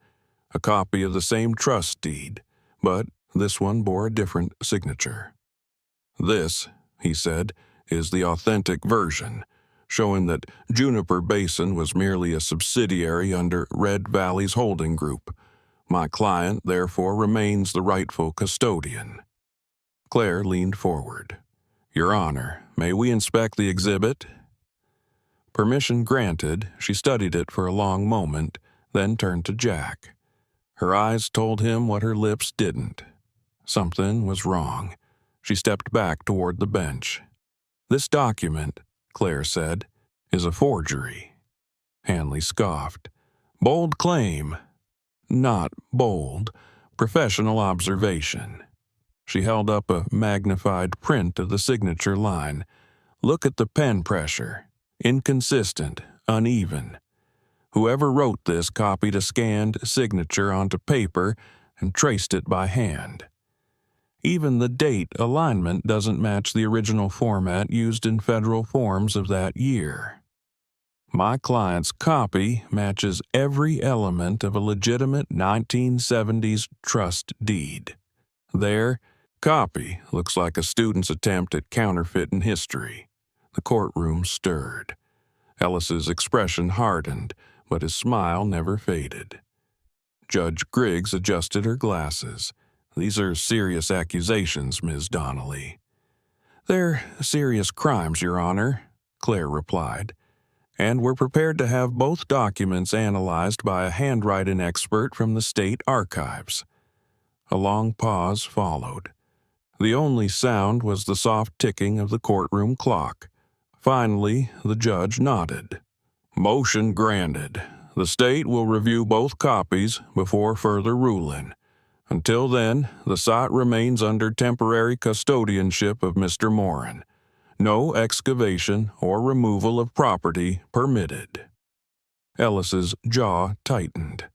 a copy of the same trust deed, but this one bore a different signature. This, he said, is the authentic version, showing that Juniper Basin was merely a subsidiary under Red Valley's holding group. My client, therefore, remains the rightful custodian. Claire leaned forward. Your Honor, may we inspect the exhibit? Permission granted, she studied it for a long moment, then turned to Jack. Her eyes told him what her lips didn't. Something was wrong. She stepped back toward the bench. This document, Claire said, is a forgery. Hanley scoffed. Bold claim. Not bold. Professional observation. She held up a magnified print of the signature line. Look at the pen pressure. Inconsistent, uneven. Whoever wrote this copied a scanned signature onto paper and traced it by hand. Even the date alignment doesn't match the original format used in federal forms of that year. My client's copy matches every element of a legitimate 1970s trust deed. Their copy looks like a student's attempt at counterfeiting history. The courtroom stirred. Ellis's expression hardened, but his smile never faded. Judge Griggs adjusted her glasses. These are serious accusations, Ms. Donnelly. They're serious crimes, Your Honor, Claire replied. and were prepared to have both documents analyzed by a handwriting expert from the state archives. A long pause followed. The only sound was the soft ticking of the courtroom clock. Finally, the judge nodded. "Motion granted. The state will review both copies before further ruling. Until then, the site remains under temporary custodianship of Mr. Morin. No excavation or removal of property permitted." Ellis's jaw tightened.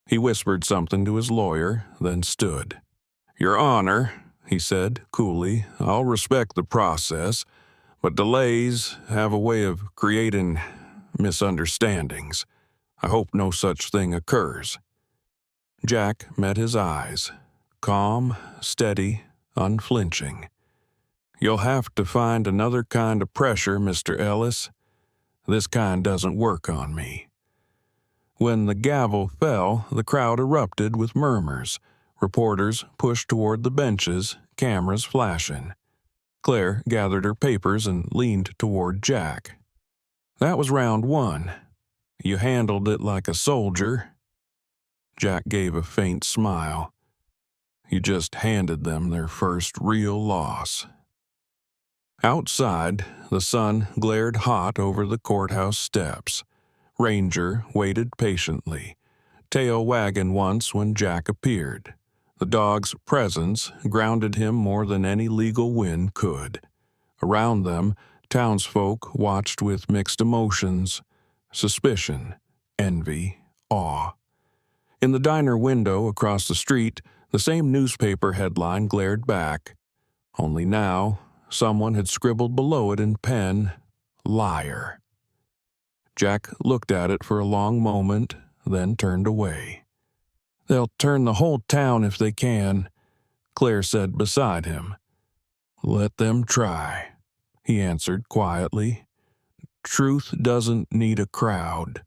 He whispered something to his lawyer, then stood. "Your Honor," he said coolly, "I'll respect the process, but delays have a way of creating misunderstandings. I hope no such thing occurs." Jack met his eyes, calm, steady, unflinching. "You'll have to find another kind of pressure, Mr. Ellis. This kind doesn't work on me." When the gavel fell, the crowd erupted with murmurs. Reporters pushed toward the benches, cameras flashing. Claire gathered her papers and leaned toward Jack. "That was round one. You handled it like a soldier." Jack gave a faint smile. "You just handed them their first real loss." Outside, the sun glared hot over the courthouse steps. Ranger waited patiently, tail wagging once when Jack appeared. The dog's presence grounded him more than any legal wind could. Around them, townsfolk watched with mixed emotions: suspicion, envy, awe. In the diner window across the street, the same newspaper headline glared back. Only now, someone had scribbled below it in pen, "Liar." Jack looked at it for a long moment, then turned away. "They'll turn the whole town if they can," Claire said beside him. "Let them try," he answered quietly. "Truth doesn't need a crowd."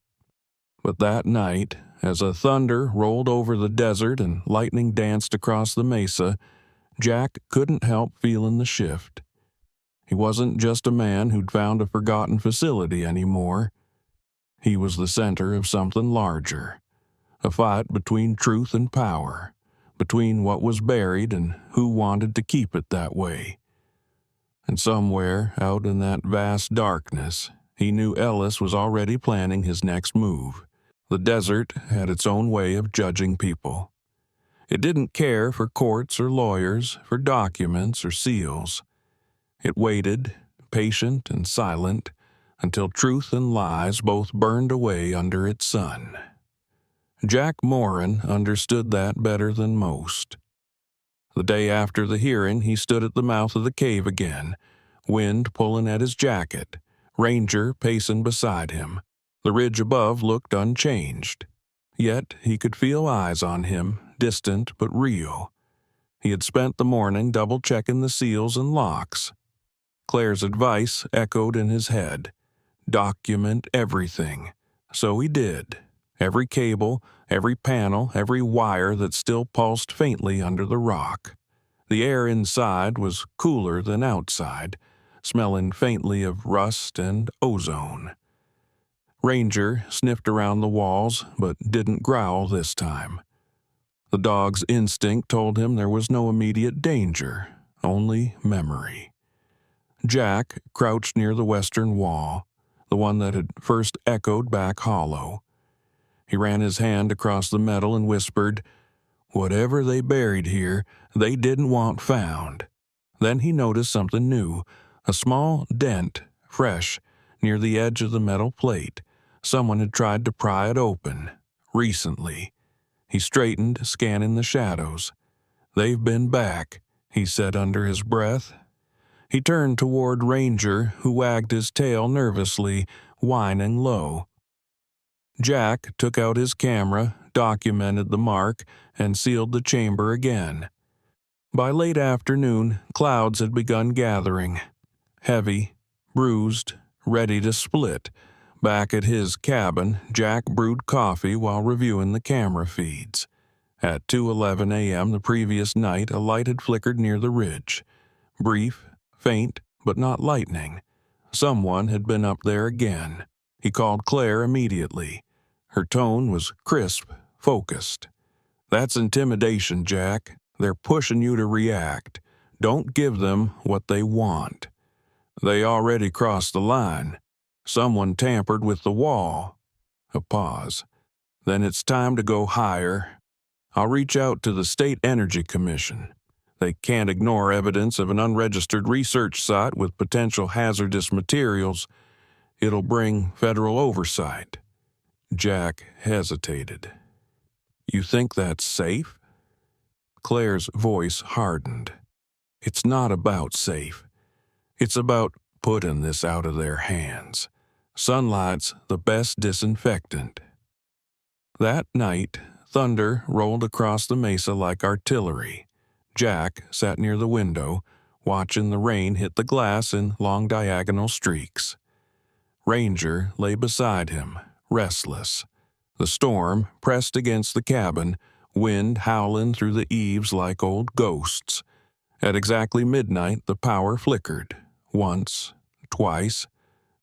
But that night, as a thunder rolled over the desert and lightning danced across the mesa, Jack couldn't help feeling the shift. He wasn't just a man who'd found a forgotten facility anymore. He was the center of something larger, a fight between truth and power, between what was buried and who wanted to keep it that way. And somewhere out in that vast darkness, he knew Ellis was already planning his next move. The desert had its own way of judging people. It didn't care for courts or lawyers, for documents or seals. It waited, patient and silent, until truth and lies both burned away under its sun. Jack Morin understood that better than most. The day after the hearing, he stood at the mouth of the cave again, wind pulling at his jacket, Ranger pacing beside him. The ridge above looked unchanged. Yet he could feel eyes on him, distant but real. He had spent the morning double-checking the seals and locks. Claire's advice echoed in his head. Document everything. So he did. Every cable, every panel, every wire that still pulsed faintly under the rock. The air inside was cooler than outside, smelling faintly of rust and ozone. Ranger sniffed around the walls, but didn't growl this time. The dog's instinct told him there was no immediate danger, only memory. Jack crouched near the western wall, the one that had first echoed back hollow. He ran his hand across the metal and whispered, "Whatever they buried here, they didn't want found." Then he noticed something new, a small dent, fresh, near the edge of the metal plate. Someone had tried to pry it open, recently. He straightened, scanning the shadows. "They've been back," he said under his breath. He turned toward Ranger, who wagged his tail nervously, whining low. Jack took out his camera, documented the mark, and sealed the chamber again. By late afternoon, clouds had begun gathering. Heavy, bruised, ready to split. Back at his cabin, Jack brewed coffee while reviewing the camera feeds. At 2:11 a.m. the previous night, a light had flickered near the ridge. Brief, faint, but not lightning. Someone had been up there again. He called Claire immediately. Her tone was crisp, focused. "That's intimidation, Jack. They're pushing you to react. Don't give them what they want. They already crossed the line. Someone tampered with the wall." A pause. "Then it's time to go higher. I'll reach out to the State Energy Commission. They can't ignore evidence of an unregistered research site with potential hazardous materials. It'll bring federal oversight." Jack hesitated. "You think that's safe?" Claire's voice hardened. "It's not about safe. It's about putting this out of their hands. Sunlight's the best disinfectant." That night, thunder rolled across the mesa like artillery. Jack sat near the window, watching the rain hit the glass in long diagonal streaks. Ranger lay beside him, restless. The storm pressed against the cabin, wind howling through the eaves like old ghosts. At exactly midnight, the power flickered, once, twice,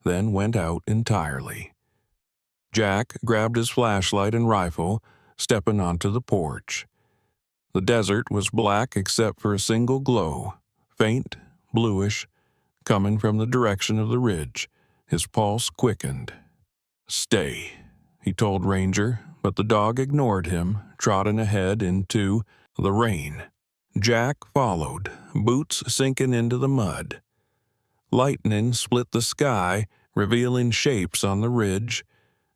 then went out entirely. Jack grabbed his flashlight and rifle, stepping onto the porch. The desert was black except for a single glow, faint, bluish, coming from the direction of the ridge. His pulse quickened. "Stay," he told Ranger, but the dog ignored him, trotting ahead into the rain. Jack followed, boots sinking into the mud. Lightning split the sky, revealing shapes on the ridge.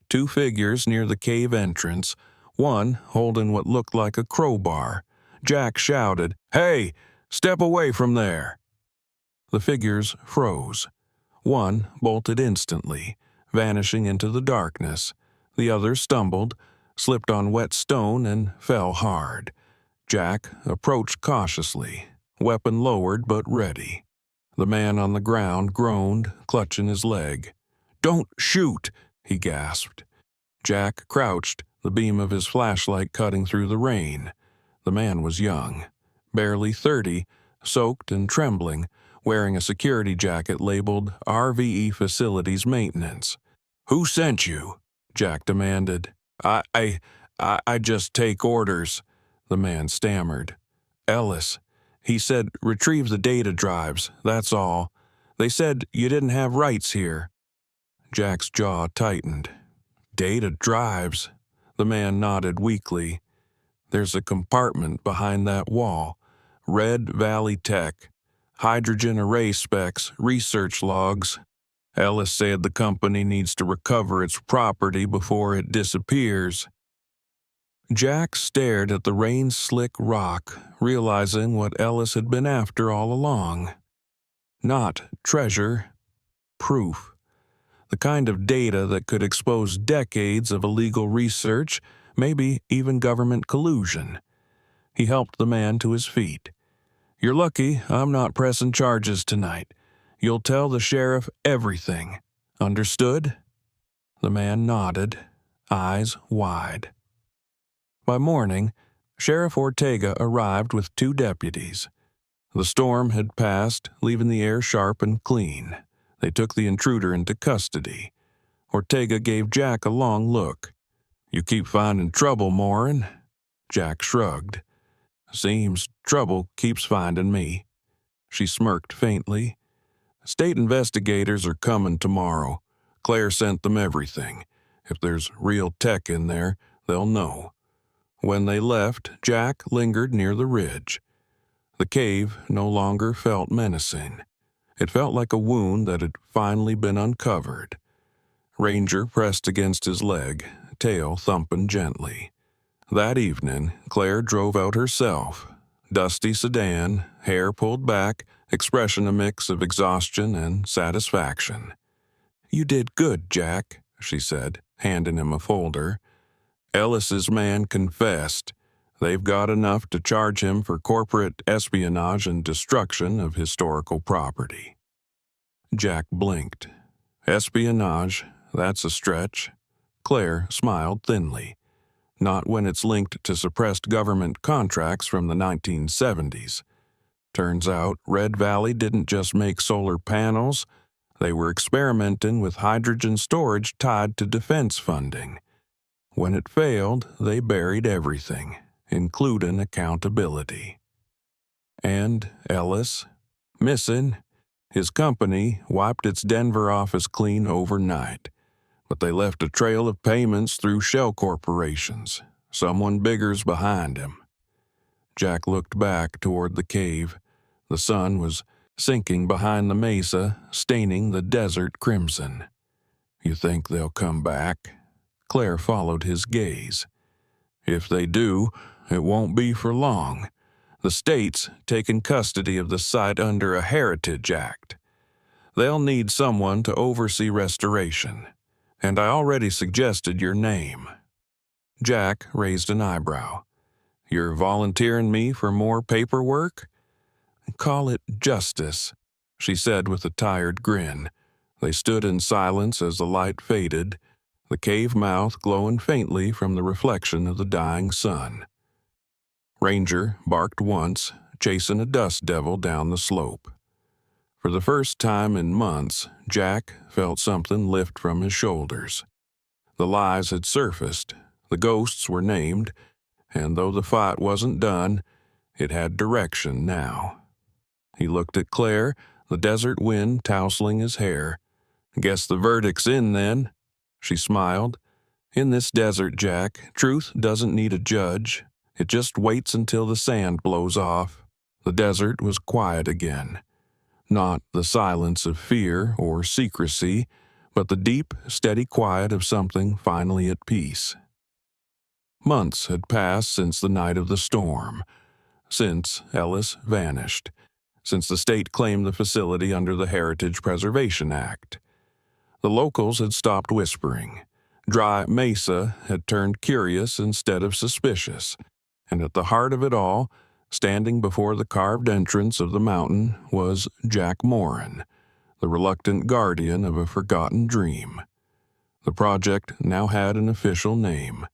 Two figures near the cave entrance, one holding what looked like a crowbar. Jack shouted, "Hey, step away from there!" The figures froze. One bolted instantly, vanishing into the darkness. The other stumbled, slipped on wet stone, and fell hard. Jack approached cautiously, weapon lowered but ready. The man on the ground groaned, clutching his leg. "Don't shoot!" he gasped. Jack crouched, the beam of his flashlight cutting through the rain. The man was young, barely 30, soaked and trembling, wearing a security jacket labeled RVE Facilities Maintenance. "Who sent you?" Jack demanded. I just take orders," the man stammered. "Ellis. He said retrieve the data drives, that's all. They said you didn't have rights here." Jack's jaw tightened. "Data drives?" The man nodded weakly. "There's a compartment behind that wall. Red Valley Tech. Hydrogen array specs, research logs. Ellis said the company needs to recover its property before it disappears." Jack stared at the rain-slick rock, realizing what Ellis had been after all along. Not treasure, proof. The kind of data that could expose decades of illegal research, maybe even government collusion. He helped the man to his feet. "You're lucky I'm not pressing charges tonight. You'll tell the sheriff everything. Understood?" The man nodded, eyes wide. By morning, Sheriff Ortega arrived with 2 deputies. The storm had passed, leaving the air sharp and clean. They took the intruder into custody. Ortega gave Jack a long look. "You keep finding trouble, Morin?" Jack shrugged. "Seems trouble keeps finding me." She smirked faintly. "State investigators are coming tomorrow. Claire sent them everything. If there's real tech in there, they'll know." When they left, Jack lingered near the ridge. The cave no longer felt menacing. It felt like a wound that had finally been uncovered. Ranger pressed against his leg, tail thumping gently. That evening, Claire drove out herself. Dusty sedan, hair pulled back, expression a mix of exhaustion and satisfaction. "You did good, Jack," she said, handing him a folder. "Ellis's man confessed. They've got enough to charge him for corporate espionage and destruction of historical property." Jack blinked. "Espionage, that's a stretch." Claire smiled thinly. "Not when it's linked to suppressed government contracts from the 1970s. Turns out Red Valley didn't just make solar panels. They were experimenting with hydrogen storage tied to defense funding. When it failed, they buried everything, including accountability. And Ellis, missing, his company wiped its Denver office clean overnight, but they left a trail of payments through shell corporations. Someone bigger's behind him. Jack looked back toward the cave. The sun was sinking behind the mesa, staining the desert crimson. You think they'll come back? Claire followed his gaze. If they do, it won't be for long. The state's taken custody of the site under a Heritage Act. They'll need someone to oversee restoration, and I already suggested your name. Jack raised an eyebrow. You're volunteering me for more paperwork? Call it justice, she said with a tired grin. They stood in silence as the light faded, the cave mouth glowing faintly from the reflection of the dying sun. Ranger barked once, chasing a dust devil down the slope. For the first time in months, Jack felt something lift from his shoulders. The lies had surfaced, the ghosts were named, and though the fight wasn't done, it had direction now. He looked at Claire, the desert wind tousling his hair. Guess the verdict's in then, she smiled. In this desert, Jack, truth doesn't need a judge. It just waits until the sand blows off. The desert was quiet again. Not the silence of fear or secrecy, but the deep, steady quiet of something finally at peace. Months had passed since the night of the storm, since Ellis vanished, since the state claimed the facility under the Heritage Preservation Act. The locals had stopped whispering. Dry Mesa had turned curious instead of suspicious, and at the heart of it all, standing before the carved entrance of the mountain, was Jack Morin, the reluctant guardian of a forgotten dream. The project now had an official name,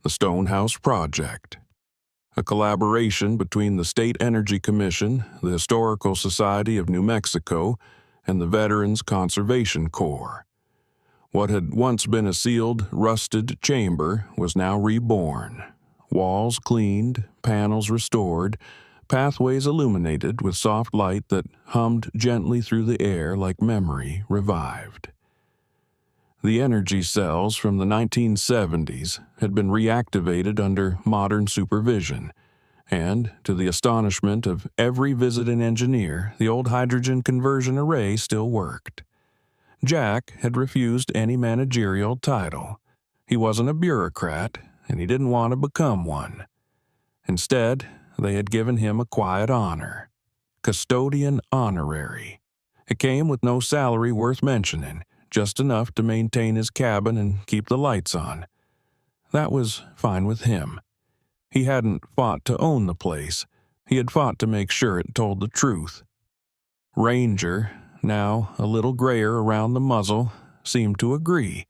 the Stonehouse Project, a collaboration between the State Energy Commission, the Historical Society of New Mexico, and the Veterans Conservation Corps. What had once been a sealed, rusted chamber was now reborn. Walls cleaned, panels restored, pathways illuminated with soft light that hummed gently through the air like memory revived. The energy cells from the 1970s had been reactivated under modern supervision, and, to the astonishment of every visiting engineer, the old hydrogen conversion array still worked. Jack had refused any managerial title. He wasn't a bureaucrat, and he didn't want to become one. Instead, they had given him a quiet honor, custodian honorary. It came with no salary worth mentioning, just enough to maintain his cabin and keep the lights on. That was fine with him. He hadn't fought to own the place. He had fought to make sure it told the truth. Ranger, now a little grayer around the muzzle, seemed to agree.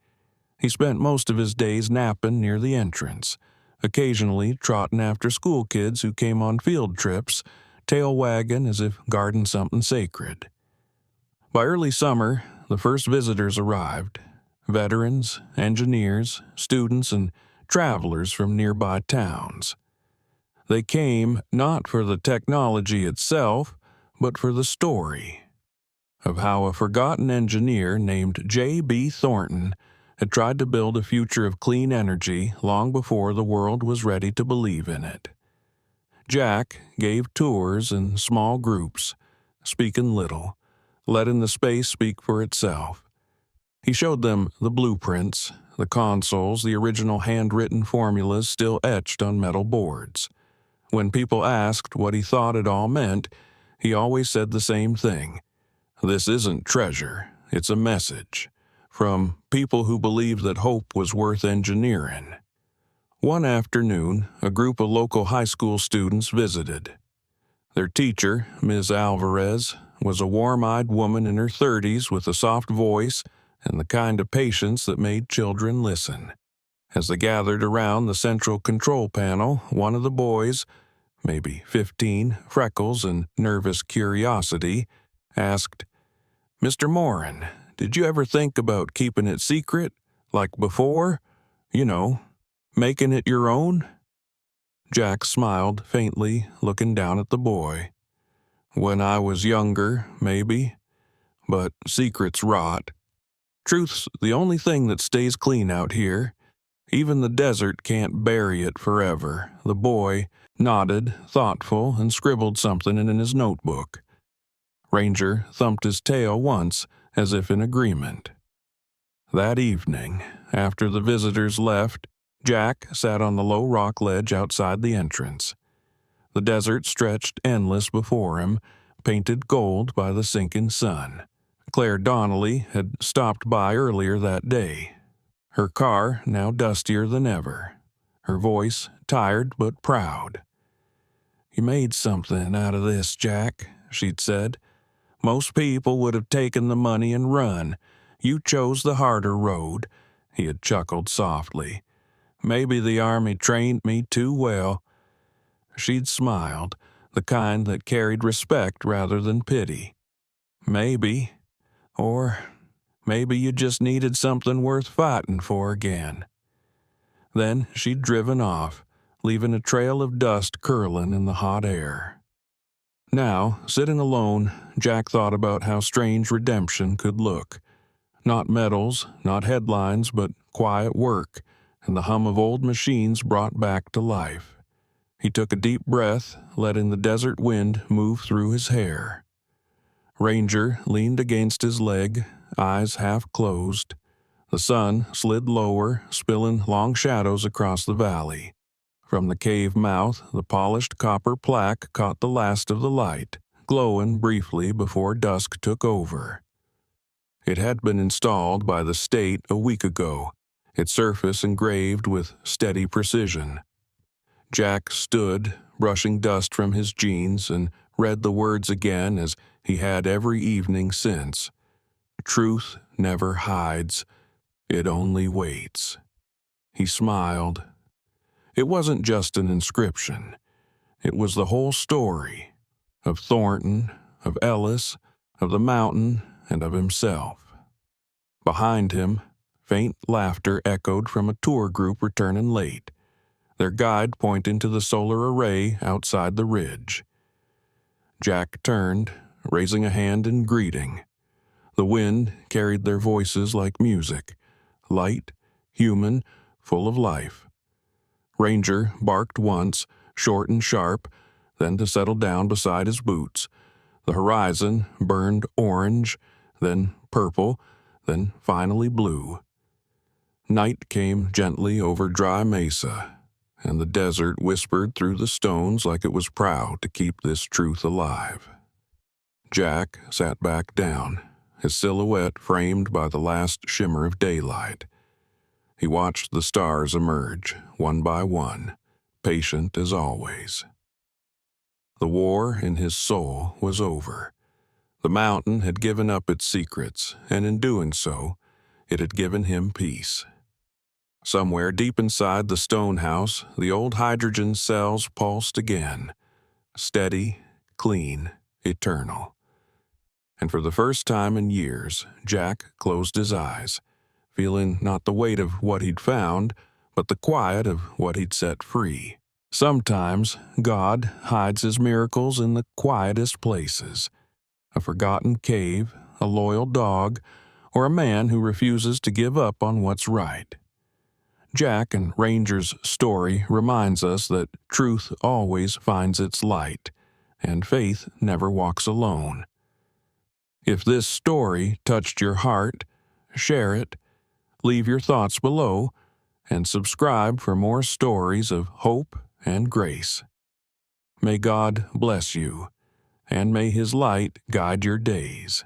He spent most of his days napping near the entrance, occasionally trotting after school kids who came on field trips, tail wagging as if guarding something sacred. By early summer, the first visitors arrived. Veterans, engineers, students, and travelers from nearby towns. They came not for the technology itself, but for the story of how a forgotten engineer named J.B. Thornton had tried to build a future of clean energy long before the world was ready to believe in it. Jack gave tours in small groups, speaking little, letting the space speak for itself. He showed them the blueprints, the consoles, the original handwritten formulas still etched on metal boards. When people asked what he thought it all meant, he always said the same thing. This isn't treasure, it's a message. From people who believed that hope was worth engineering. One afternoon, a group of local high school students visited. Their teacher, Ms. Alvarez, was a warm-eyed woman in her 30s with a soft voice and the kind of patience that made children listen. As they gathered around the central control panel, one of the boys, maybe 15, freckles and nervous curiosity, asked, Mr. Morin, did you ever think about keeping it secret, like before? You know, making it your own?" Jack smiled faintly, looking down at the boy. "When I was younger, maybe. But secrets rot. Truth's the only thing that stays clean out here. Even the desert can't bury it forever." The boy nodded, thoughtful, and scribbled something in his notebook. Ranger thumped his tail once, as if in agreement. That evening, after the visitors left, Jack sat on the low rock ledge outside the entrance. The desert stretched endless before him, painted gold by the sinking sun. Claire Donnelly had stopped by earlier that day, her car now dustier than ever, her voice tired but proud. "You made something out of this, Jack," she'd said. "Most people would have taken the money and run. You chose the harder road." He had chuckled softly. "Maybe the Army trained me too well." She'd smiled, the kind that carried respect rather than pity. "Maybe. Or maybe you just needed something worth fighting for again." Then she'd driven off, leaving a trail of dust curling in the hot air. Now, sitting alone, Jack thought about how strange redemption could look. Not medals, not headlines, but quiet work, and the hum of old machines brought back to life. He took a deep breath, letting the desert wind move through his hair. Ranger leaned against his leg, eyes half closed. The sun slid lower, spilling long shadows across the valley. From the cave mouth, the polished copper plaque caught the last of the light, glowing briefly before dusk took over. It had been installed by the state a week ago, its surface engraved with steady precision. Jack stood, brushing dust from his jeans, and read the words again as he had every evening since. "Truth never hides, it only waits." He smiled. It wasn't just an inscription. It was the whole story, of Thornton, of Ellis, of the mountain, and of himself. Behind him, faint laughter echoed from a tour group returning late, their guide pointing to the solar array outside the ridge. Jack turned, raising a hand in greeting. The wind carried their voices like music, light, human, full of life. Ranger barked once, short and sharp, then to settle down beside his boots. The horizon burned orange, then purple, then finally blue. Night came gently over dry mesa, and the desert whispered through the stones like it was proud to keep this truth alive. Jack sat back down, his silhouette framed by the last shimmer of daylight. He watched the stars emerge, one by one, patient as always. The war in his soul was over. The mountain had given up its secrets, and in doing so, it had given him peace. Somewhere deep inside the stone house, the old hydrogen cells pulsed again, steady, clean, eternal. And for the first time in years, Jack closed his eyes, feeling not the weight of what he'd found, but the quiet of what he'd set free. Sometimes God hides his miracles in the quietest places. A forgotten cave, a loyal dog, or a man who refuses to give up on what's right. Jack and Ranger's story reminds us that truth always finds its light, and faith never walks alone. If this story touched your heart, share it, leave your thoughts below, and subscribe for more stories of hope and grace. May God bless you, and may His light guide your days.